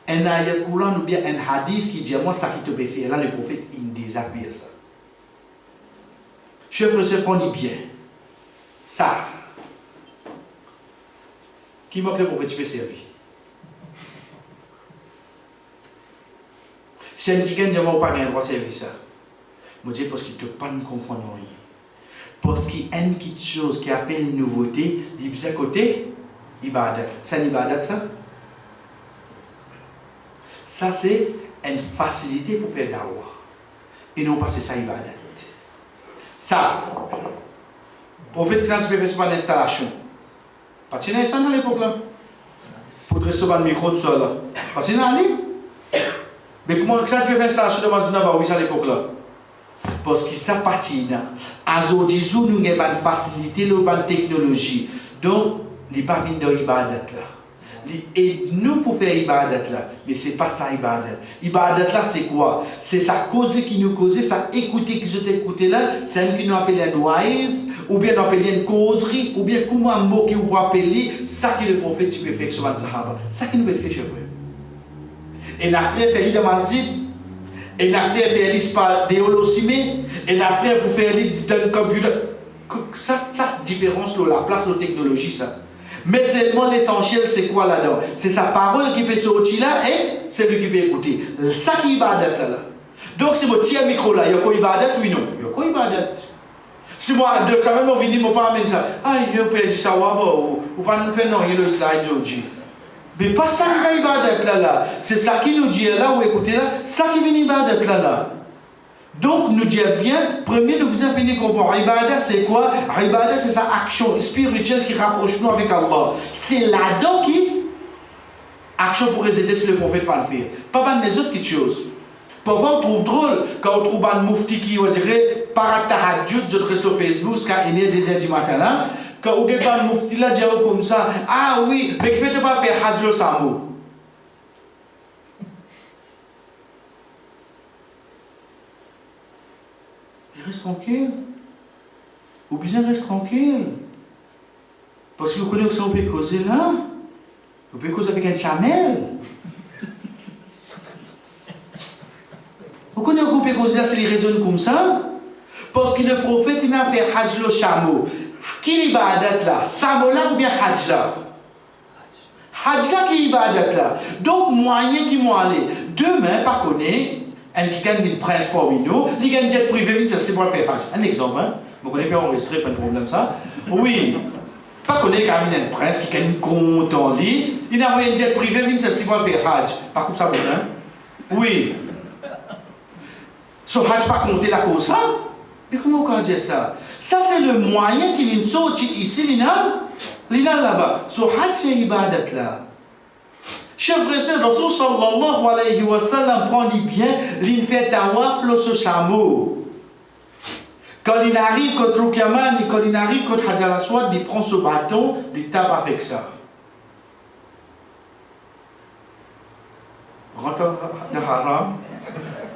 un ayat Coran ou bien un hadith qui dit moi ça qui te peut faire là, le prophète il déshabille ça. Je peux se prendre bien. Ça. Qui m'a appelé prophète, tu peux servir. Si un qui gagne, je ne vais pas gagner droit servir ça. Je dis parce qu'il ne te pas comprendre rien. Parce qu'il y a une petite chose qui appelle une nouveauté, il dit à côté, ibadat. C'est un ibadat ça? Ça c'est une facilité pour faire dawa. Et non pas c'est ça ibadat. Ça, prophète quand tu peux faire une installation. Pas de ça dans l'époque là. Pour recevoir le micro de ça là. Pas de ça mais comment ça tu peux faire une installation de Mazina à l'époque là? Parce que ça patina. Aujourd'hui, nous avons une facilité, nous avons une technologie. Donc, il n'y a pas de ibadat là. Et nous pour faire ibadat là, mais ce n'est pas ça ibadat. Ibadat là, c'est quoi? C'est sa cause qui nous cause, ça écouter qui je t'écoute là, c'est un qui nous appelle un wise, ou bien nous appelle une causerie, ou bien comment un mot qui vous appeler, ça qui le prophète tu peux faire sur un sahaba. Ça qui nous peut faire chez vous. Et nous avons fait l'idée de Mazid. Et nous avons fait l'idée par déolossimé. Et nous avons fait pour faire l'idée d'un computer. Ça différence la place de la technologie ça. Mais seulement l'essentiel c'est quoi là-dedans? C'est sa parole qui peut sortir là et c'est lui qui peut écouter. Ça qui est ibadat là. Donc si je tiens micro là, il y a quoi ibadat? Oui non. Il y a quoi ibadat? Si moi, ça même venir, je ne pas amener ça. Ah, il veut perdre ça ou pas nous faire non, il y a le slide aujourd'hui. Mais pas ça qui va ibadat là. C'est ça qui nous dit là ou écoutez là, ça qui vient ibadat là. Donc, nous disons bien, premier, nous devons finir comprendre. Ibadah, c'est quoi? Ibadah, c'est sa action spirituelle qui rapproche nous avec Allah. C'est là-dedans qui, action pour résister sur le prophète pas le faire. Pas les autres choses. Parfois, on trouve drôle quand on trouve un moufti qui, on dirait, par tahajjud, je reste sur Facebook, quand il est 2h du matin là, quand on a un moufti là, dit comme ça, ah oui, mais qui fait pas faire Hajj le Samo? Reste tranquille. Ou bien reste tranquille. Parce que vous connaissez que ça, on peut causer là. On peut causer avec un chamel. Vous connaissez qu'on peut causer là, c'est les raisons comme ça. Parce que le prophète, il a fait Hajj le chameau. Qui ibadat là? Samo là ou bien Hajj là? Hajj là qui ibadat là. Donc, moyen qui m'ont allé. Demain, pas connaître. Un qui gagne une prince parmi nous, il gagne un jet privé, c'est pour faire Hajj. Un exemple, hein? Vous connaissez pas enregistré, pas de problème ça. Oui, pas connaître quand même un prince qui gagne un compte en ligne, il a envoyé un jet privé, c'est pour faire Hajj. Pas comme ça, hein? Oui. Ce Hajj pas compter la cause ça? Mais comment on peut dire ça? Ça c'est le moyen qui vient sortir ici, l'ina là-bas. Ce Hajj c'est ibadat là. Chers frères et sœurs, Rasul sallallahu alayhi wa sallam prend bien, il fait tawaf le chameau. Quand il arrive contre Rukaman, quand il arrive contre Hajar al-Aswad, il prend ce bâton, il tape avec ça. Rentre dans haram.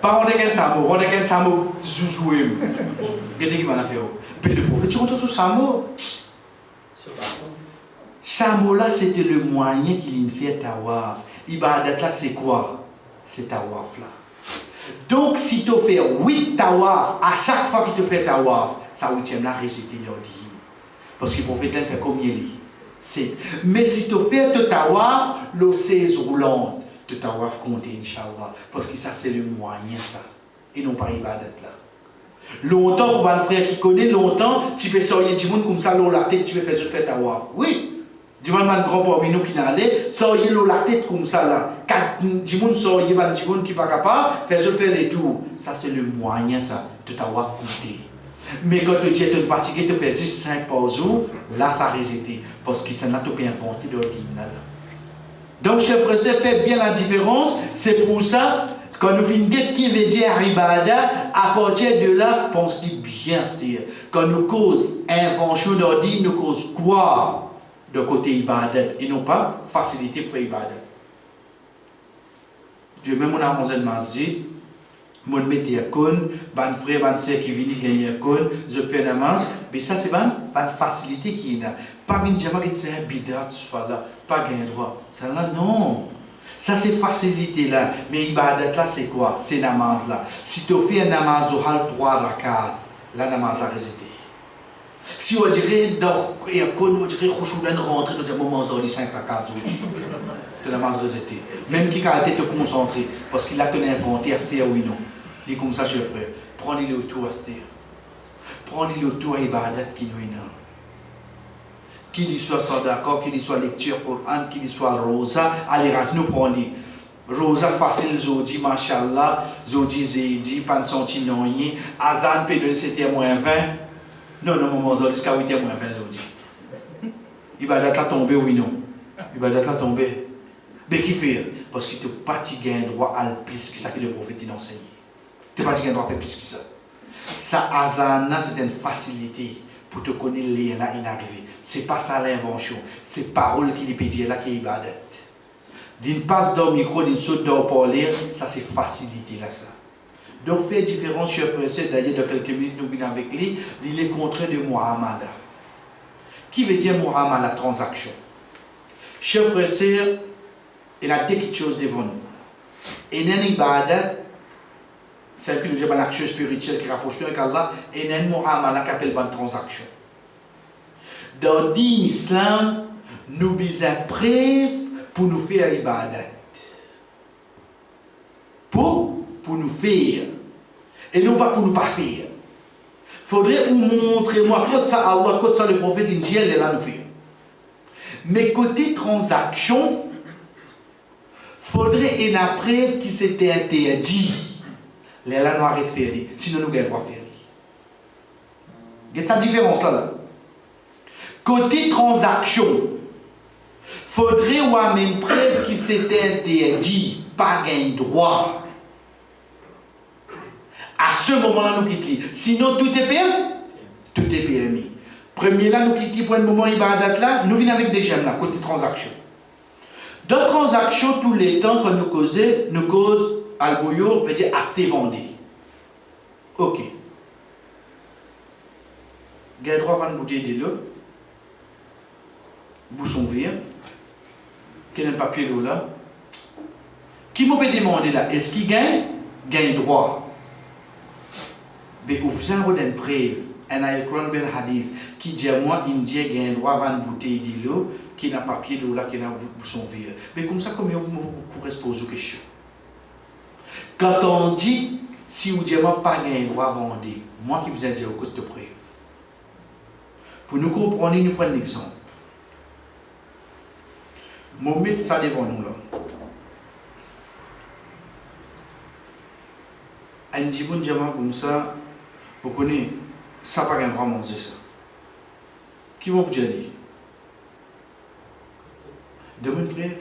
Pas on est qu'un chameau, on est qu'un chameau zouzoué. Qu'est-ce qu'il va faire? Mais le prophète, tu rentres sur chameau. Chameau-là, c'était le moyen qu'il fait tawaf. Ibadat là, c'est quoi? C'est tawaf là. Donc, si tu fais 8 tawaf, à chaque fois qu'il te fait tawaf, ça 8e là, réciter l'ordi. Parce que le prophète fait combien il dit? Mais si tu fais te tawaf, le 16 roulant, te tawaf compte, Inch'Allah. Parce que ça, c'est le moyen, ça. Et non pas ibadat là. Longtemps, pour le frère qui connaît, longtemps, tu peux sortir du monde comme ça, l'eau la tête, tu peux faire tawaf. Oui. Du monde, un grand parmi nous qui n'allait, sortir l'eau la tête comme ça là. Quand du monde sort, il y a du monde qui n'est pas capable, faire les tours. Ça, c'est le moyen, ça, de tawaf compter. Mais quand tu es fatigué, tu fais 5 par jour, là, ça a résulté. Parce que ça n'a pas inventé d'ordinaire. Donc, je préfère faire bien la différence. C'est pour ça, quand nous venons qui veut dire Ibada, à partir de là, pense-y bien, c'est-à-dire, quand nous cause invention d'ordi, nous cause quoi de côté Ibadat et non pas facilité pour faire Ibadat. Dieu même, on a mangé le masjid, mon métier à con, ban frère, ban sœur qui viennent gagner à con, je fais la namaz, mais ça c'est ban facilité qui est là. Pas une diamant qui c'est un bidat, là, pas gagner droit. Ça là, non. Ça c'est facilité là. Mais Ibadat là c'est quoi? C'est namaz là. Si tu fais un namaz au hal 3 rakat, la namaz a résidé. Si on dirait, on dirait, on rentre dans un moment où on 5 rakat, tu namaz résidé. Même qui a été te concentrer, parce qu'il a te inventé à ce oui non. Dis comme ça, cher frère. Prenez le tour à ce Prenez le tour à Ibadat qui nous est là. Qu'il y soit d'accord, qu'il y soit lecture Coran, qu'il y soit rosa, allez, nous prenez. Rosa facile, Zodi, Machallah, Zodi, Zedi, pas de sentiment, Azan, Pédon, c'était moins 20. Non, non, maman, Zodi, c'est 8 moins 20, Zodi. Ibadat là tombé, oui, non. Ibadat là tombé. Mais qui fait? Parce que tu n'as pas de droit à plus que ça que le prophète enseigne. Tu n'as pas de droit à faire plus que ça. Ça, Azana, c'est une facilité pour te connaître les là inarrivé. Ce n'est pas ça l'invention. C'est parole qui peut dire là qui est ibadat. D'une passe dans le micro, d'une saute dans parler, ça c'est facilité là ça. Donc, faire différence, je vais d'ailleurs dans quelques minutes, nous venons avec lui, il est contraint de Muhammad. Qui veut dire Muhammad, la transaction? Chers frères et sœurs, il a deux choses devant nous. Et il y a une ibadat, c'est que nous avons une action spirituelle qui rapproche avec Allah, et il y a une Muhammad qui appelle une transaction. Dans l'islam, nous avons preuve pour nous faire ibadat. Pour nous faire. Et non pas pour nous pas faire. Il faudrait vous montrer, moi, quand ça Allah, quand ça le prophète, il dit, elle est là nous faire. Mais côté transaction, il faudrait une preuve qui s'était interdit. Les là nous arrête de faire, sinon nous gagnons pas faire. Il y a cette différence là. Côté transaction, il faudrait avoir une preuve qui s'était interdit, pas gain droit. À ce moment-là, nous quittons. Sinon, tout est permis. Tout est permis. Premier là, nous quittons pour le moment ibadat là, nous venons avec des gemmes là, côté transaction. Dans transaction, tous les temps, quand nous causons al-bouyour, veut dire acheter, vendre. Ok. Vous avez droit à une bouteille de l'eau, bouchon vert, quel est le papier d'eau là? Qui m'a peut demander là? Est-ce qu'il gagne? Gagne droit. Mais au plus un d'une preuve, un ayatollah ben hadith qui dit à moi, Indien gagne droit à une bouteille de l'eau, qui n'a papier d'eau là, qui n'a bouchon vert. Mais comme ça, combien vous pourrez se poser aux questions? Quand on dit, si vous dites moi pas gagne droit à vendre, moi qui vous ai dit au côté de preuve. Pour nous comprendre, nous prenons l'exemple. Je vais mettre ça devant nous là. Un petit bon diamant comme ça, vous connaissez, ça n'a pas un droit à manger ça. Qui va vous dire? Demande preuve.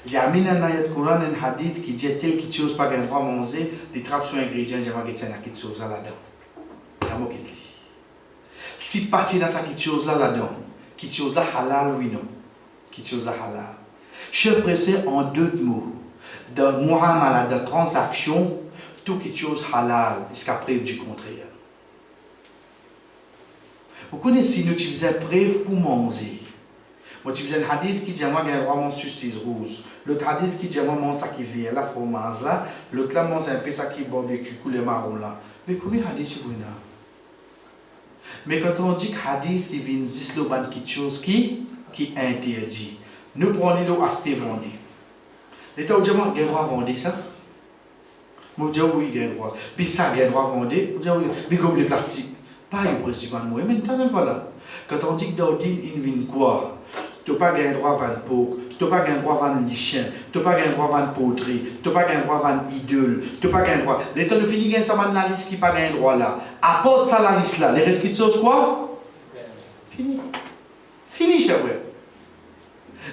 Il y a un ayat Coran, un hadith qui dit tel quelque chose pas un droit à manger, les trappes sur ingrédients, il y a quelque chose là-dedans. Si partie dans cette chose là-dedans, quelque chose là halal, oui non. Quelque chose là halal. Chef pressé en deux mots. Dans Muhammad, dans transaction, tout quelque chose halal, jusqu'à preuve du contraire. Vous connaissez, si nous utilisons preuve pour manger. Moi, tu as un hadith qui dit, moi, j'ai un droit à mon justice rouge. L'autre hadith qui dit, moi, mon sac qui vient, la fromage là. L'autre là, mon un peu ça qui barbecue, coulé marron là. Mais combien de hadith vous avez? Mais quand on dit que hadith, il vient de quelque chose qui interdit. Nous prenons le acheter vendu. L'État dit, moi, j'ai un droit à vendre ça. Moi, je dis, oui, j'ai un droit. Puis ça, j'ai un droit à vendre. Je dis, oui, mais comme les plastiques. Pas le principal moi, mais voilà. Quand on dit que dans il vient quoi? Tu n'as pas un droit à vendre porc, tu n'as pas un droit à vendre chien, tu n'as pas un droit à vendre poterie, tu n'as pas un droit à vendre idole, tu n'as pas un droit. L'État de finir ça va la liste qui n'a pas un droit là. Apporte ça la liste là. Les restes de choses quoi? Fini. Fini, cher frère.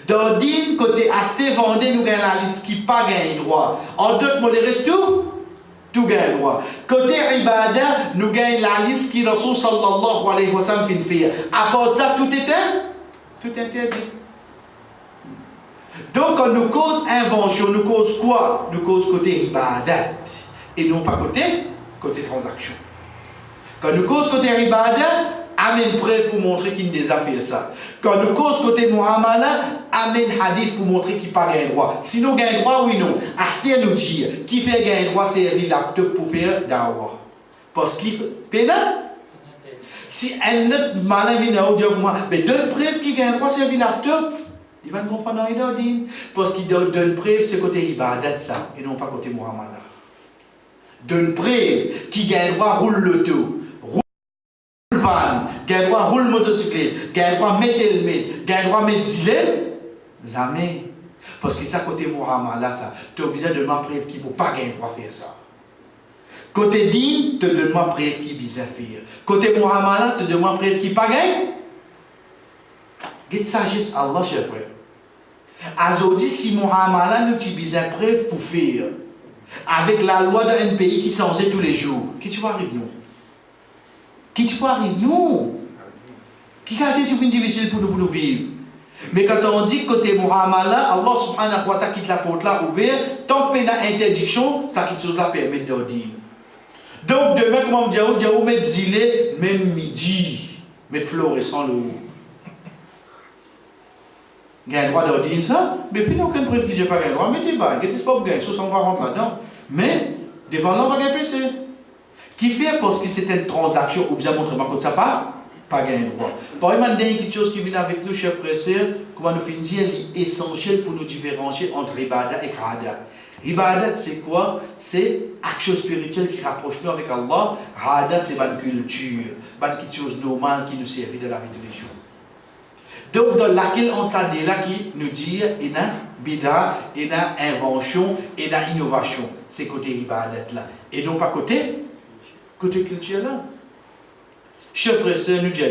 Dans din côté acheter vendre nous gagne la liste qui pas gagne droit. En d'autres mots les restes tout gagne droit. Côté ibadah nous gagne la liste qui Rasul sallallahu alayhi wa sallam fait. Apporte ça tout interdit. Donc quand nous cause invention, nous cause quoi? Nous cause côté ibadat et non pas côté transaction. Quand nous cause côté ibadat, amène preuve pour montrer qu'il ne a fait ça. Quand nous cause côté muamala, amène hadith pour montrer qu'il n'a pas gagné droit. Sinon, gagne droit, oui, non. Astir nous dit, qui fait gagner droit, c'est servir laptop pour faire dawa. Parce qu'il fait si un autre malin vient à dire pour moi, mais donne preuve qui gagne droit, c'est servir laptop. Il va nous faire dans l'idée. Parce qu'il donne preuve, c'est côté ibadat ça, et non pas côté muamala. Donne preuve qui gagne droit, roule le tout. Gagne droit roule motocyclette, gagne droit mettre helmet, gagne droit mettre gilet, jamais. Parce que ça côté Muhammad là ça, tu es obligé de demander preuve qui ne peut pas gagner droit faire ça. Côté din, te demande preuve qui bizarre faire. Côté Muhammad là, te demande preuve qui pas gagne. Get sagesse Allah cher frère. Aujourd'hui si Muhammad là nous tu bizarre preuve pour faire avec la loi d'un pays qui change tous les jours, qui tu vas arriver nous? Qui tu peux arriver nous? Qui a été difficile pour nous vivre? Mais quand on dit côté Muhammad là, Allah subhanahu wa ta'ala quitte la porte là ouverte, tant que il y a interdiction, ça quitte chose là permet de dire. Donc demain, comme on dit, on met gilet, même midi, mettre fluorescent le haut. Il y a un droit de dire ça, mais puis il n'y a aucune preuve que je n'ai pas le droit, mettez pas, il n'y a pas de gain, on va rentrer là-dedans. Mais, devant là, on va gagner PC. Qui fait parce que c'est une transaction, ou bien montrer comme ça, pas gagner droit. Par exemple, il y a quelque chose qui vient avec nous, chers frères et sœurs, comment nous finissons dire, l'essentiel pour nous différencier entre ibadah et khada. Ibadat, c'est quoi? C'est action spirituelle qui rapproche nous avec Allah. Khada, c'est une culture, quelque chose normale qui nous sert de la vie de tous les jours. Donc, dans laquelle on s'en est là qui nous dit, il y a bida, il y a invention, il y a innovation. C'est côté ibadat là. Et non pas côté culture là. Chers frères et sœurs, nous disons,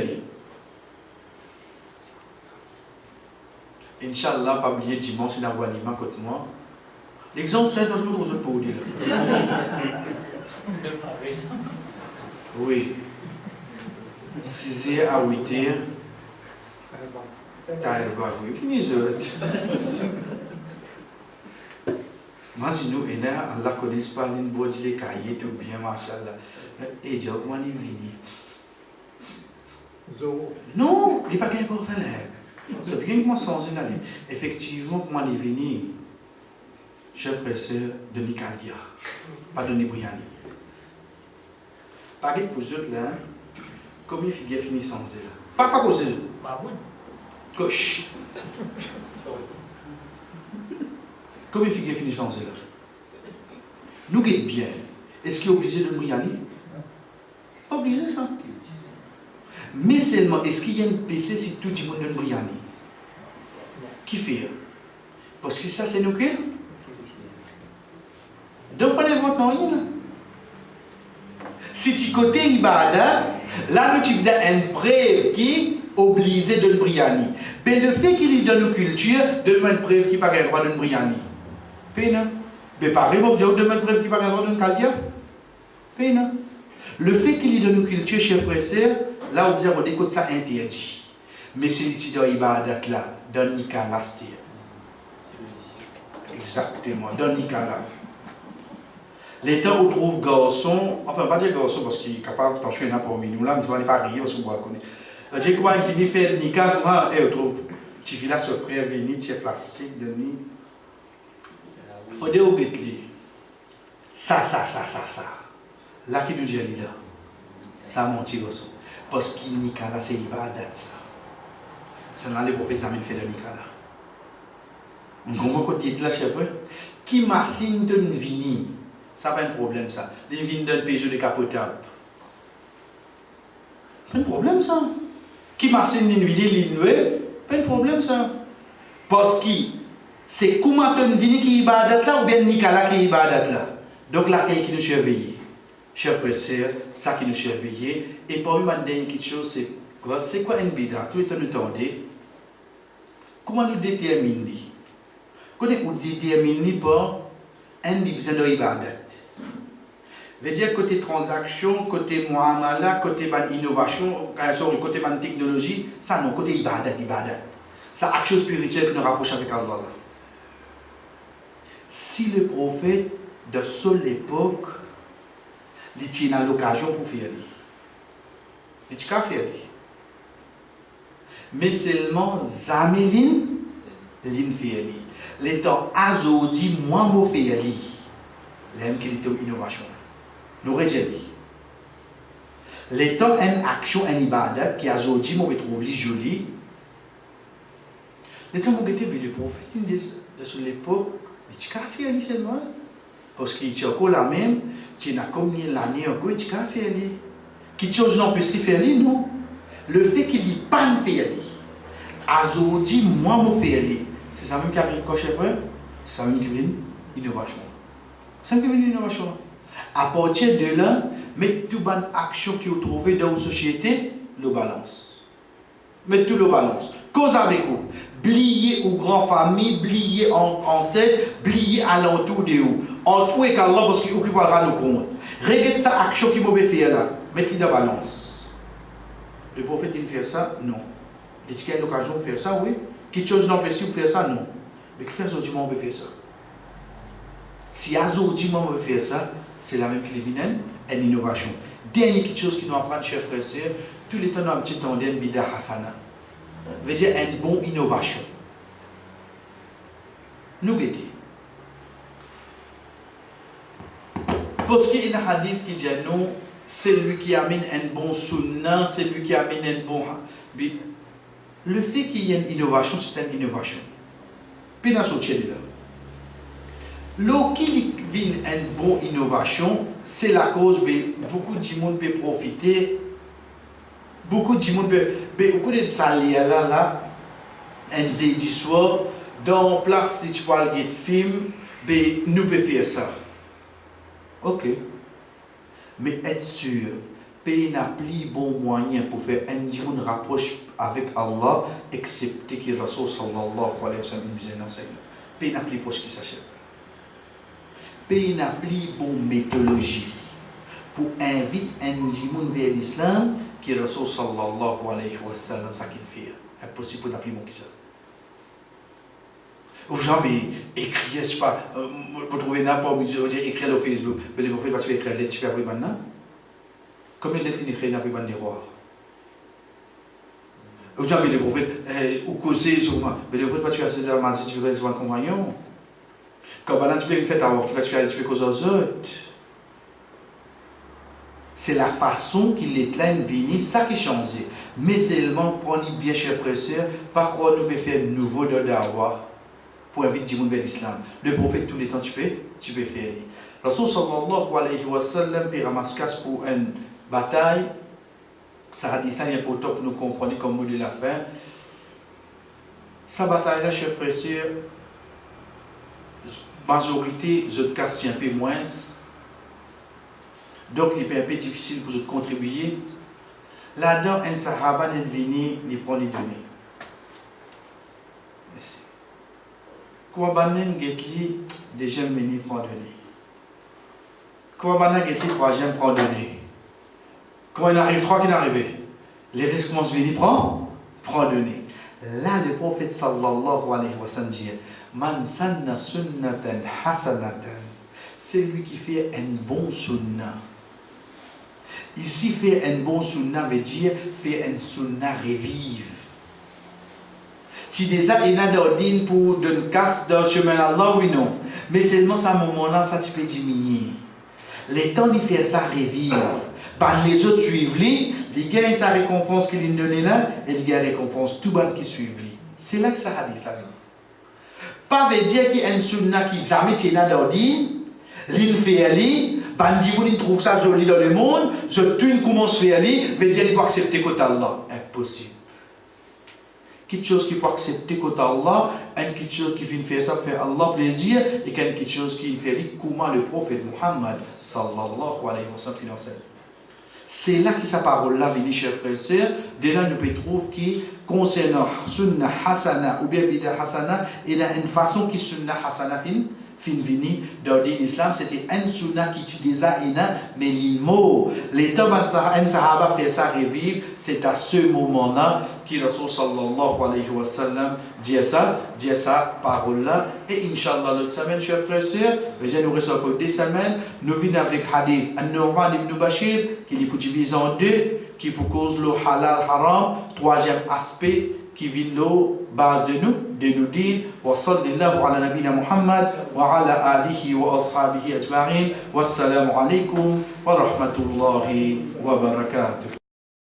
Inch'Allah, pas oublier dimanche, il y a un aliment côté moi. L'exemple, c'est un peu trop pour vous dire. Oui. 6h à 8h. Taïrba, oui. Fini, moi, si nous, Allah ne connaît pas une bonne idée, cahier, tout bien, machallah. Et Dieu, comment il vient? Non, il n'est pas qu'un pour faire l'air. Ça fait que moi, sans une année. Effectivement, comment il vient? Chers frères et sœurs, de Nicadia, pas de Nibriani. Pas de pour eux là, comme il fait fini sans eux là. Pas pour eux. Coche. Comme il fait fini sans eux là. Nous guette bien. Est-ce qu'il est obligé de Nibriani? Pas obligé ça. Mais seulement, est-ce qu'il y a un PC si tout le monde de Nibriani? Qui fait? Parce que ça, c'est nous qui. Donc, pas les votes, non, si tu côté Ibada, là, nous utilisons une preuve qui oblige de l'Briani. Mais le fait qu'il y donne une culture, donne une preuve qui n'a pas le droit de l'Briani. Mais par exemple, vous donne une preuve qui n'a pas le droit de l'Kadia. Le fait qu'il y donne une culture chez le frère, là, vous avez des ça interdit. Mais si tu donnes Ibada, là, donne Nikala, exactement, donne Nikala. Les temps où on trouve garçon, enfin pas dire garçon parce qu'il est capable de t'enchaîner pour nous là, mais on n'est pas rire parce qu'on va le connaître. J'ai comment il finit faire le nika, et on trouve tu vis là, ce frère venu, tu es plastique, de nuit. Il faut dire au bêtis. Ça. Là qui nous dit là. Ça a menti aussi. Parce qu'il n'y a pas là, c'est ibadat ça. C'est là le prophète Zamil fait de Nikala. On comprend quand il est là, chef. Qui machine de vini, ça pas un problème ça. Les vignes d'un Peugeot décapotable. Pas un problème ça. Qui machine une vini, l'inoué, pas un problème ça. Parce que c'est comment tu vini qui ibadat là ou bien Nikala qui ibadat là. Donc là, qui nous surveille. Chers frères et sœurs, ça qui nous surveille. Et parmi les quelque chose, c'est quoi une bida? Tout le temps nous tendez. Comment nous déterminer? Comment nous déterminer par un besoin de ibadat? Veut dire côté transaction, côté muamala, côté innovation, côté technologie, ça non, côté ibadat. Ça action spirituelle qui nous rapproche avec Allah. Si le prophète de seule époque, il tient l'occasion pour faire. Il tient faire. Mais seulement Zameline, l'in fait. Les temps azodi, moi, moi fait. L'aime qu'il est une innovation. Nous rejetons. Les temps une action, une ibadat, qui azodi, moi, trouve joli. Les temps, moi, le prophète de seule époque, il tient faire seulement. Parce qu'il y a encore la même, tu n'as combien d'années encore, tu as fait. Qui chose non peut se faire, non. Le fait qu'il n'y ait pas de faire, Azodi, moi, je fais. C'est ça même qui arrive quand chef, c'est ça même qui vient innovation. C'est ça qui vient innovation. À partir de là, mettez toute bonne action que vous trouvez dans votre société, le balance. Mettez tout le balance. Cause avec vous. Bliez aux grandes familles, bliez en ancêtres, bliez à l'entour de vous. En tout et qu'Allah, parce qu'il occupera nos comptes. Regarde sa action qu'il m'a fait là. Mettez dans la balance. Le prophète, il fait ça? Non. Il dit qu'il y a une occasion de faire ça, oui. Quelque chose non possible de faire ça? Non. Mais qui fait ça, on peut faire ça? Si Azodi, on peut faire ça, c'est la même qu'il vient, une innovation. Dernière quelque chose qui nous apprend, chers frères et sœurs, tous les temps, nous avons un petit temps d'une bida hasana. Veut dire une bonne innovation. Nous guettons. Parce qu'il y a un hadith qui dit non, c'est lui qui amène un bon sunnah, c'est lui qui amène un bon. Le fait qu'il y ait une innovation, c'est une innovation. Puis dans ce là. L'eau qui vient une bonne innovation, c'est la cause que beaucoup de monde peut profiter. Beaucoup de monde peut. Beaucoup de salaires là, un jeudi soir, dans place de film, nous pouvons faire ça. Ok. Mais être sûr, pays n'a plus bon moyen pour faire un rapproche avec Allah, excepté que le Rasul sallallahu alayhi wa sallam nous enseigne. Pays n'a plus proche qui s'achète. Pays n'a plus bonne méthodologie pour inviter un djimoun vers l'islam, que le Rasul sallallahu alayhi wa sallam ça qu'il fait. Impossible pour n'a plus bon qui ça. Aux gens, écrire, je sais pas, pour trouver n'importe où, écrire sur Facebook, mais les prophètes, tu écrire les lettres, tu peux apprendre maintenant. Combien de lettres il écrit dans le miroir? Aux gens, les prophètes, ou causer sur moi, mais les prophètes, tu as assez de la masse, tu peux être un compagnon. Comme maintenant, tu peux faire ta tu peux causer aux autres. C'est la façon qu'il est là, venir, ça qui change. Mais seulement, prenez bien, chers frères et sœurs, par quoi nous pouvons faire un nouveau d'avoir. Pour inviter du monde vers l'islam. Le prophète, tous les temps, tu peux faire. Rasul sallallahu alayhi wa sallam, puis Ramaskas pour une bataille, ça a dit ça, il y a pour que nous comprenions comme mot de la fin. Sa bataille-là, chers frères et sœurs, majorité, je te casse un peu moins. Donc, il est un peu difficile pour vous contribuer. Là-dedans, un sahaba n'est venu, ni prendre ni donner. Merci. Comment banen getli deuxième menu prendre donner. Comment banen getli troisième prendre donner. Comment il arrive trois qui n'arrivent. Les risques commencent à venir prendre donner. Là, le prophète sallallahu alayhi wa sallam dit Man sanna sunnatan hasanatan. C'est lui qui fait un bon sunnah. Ici, faire un bon sunnah veut dire faire un sunnah revive.
Tu déjà il y a d'ordine pour de casse dans le chemin Allah, oui non. Mais seulement à un moment-là, ça tu peux diminuer. Les temps d'y faire ça revivre. Par les autres suivent lui, ils gagnent sa récompense qu'il lui donne là, et ils gagnent récompense tout le monde qui suivent lui. C'est là que ça hadith là. Pas veut dire qu'il y a un sunna qui jamais tient d'ordine, l'il fait lui, bandi il trouve ça joli dans le monde, je tue commence à faire lui, veut dire qu'il faut accepter côté Allah. Impossible. Quelque chose qui peut accepter côté Allah, quelque chose qui vient faire ça fait Allah plaisir, et quelque chose qui fait comment le prophète Muhammad sallallahu alayhi wa sallam. C'est là que sa parole-là, béni chers frères et sœurs, de là nous peut trouver qui concernant sunna hasana ou bien bida hasana, il y a une façon qui sunna hasana fin vini dans l'islam, c'était un sunna qui te déjà mais les mots, les temps où un sahaba fait ça revivre, c'est à ce moment-là que Rasul sallallahu alayhi wa sallam dit ça parole-là, et Inch'Allah l'autre semaine, chers frères et sœurs, déjà nous restons encore 2 semaines, nous venons avec hadith An-Nu'man ibn Bashir, qui est pour diviser en 2, qui pour cause le halal haram, 3e aspect, qui vient de base de nous dire wa sallallahu ala nabina Muhammad wa ala alihi wa ashabihi ajma'in wassalamu alaikum wa rahmatullahi wa barakatuh.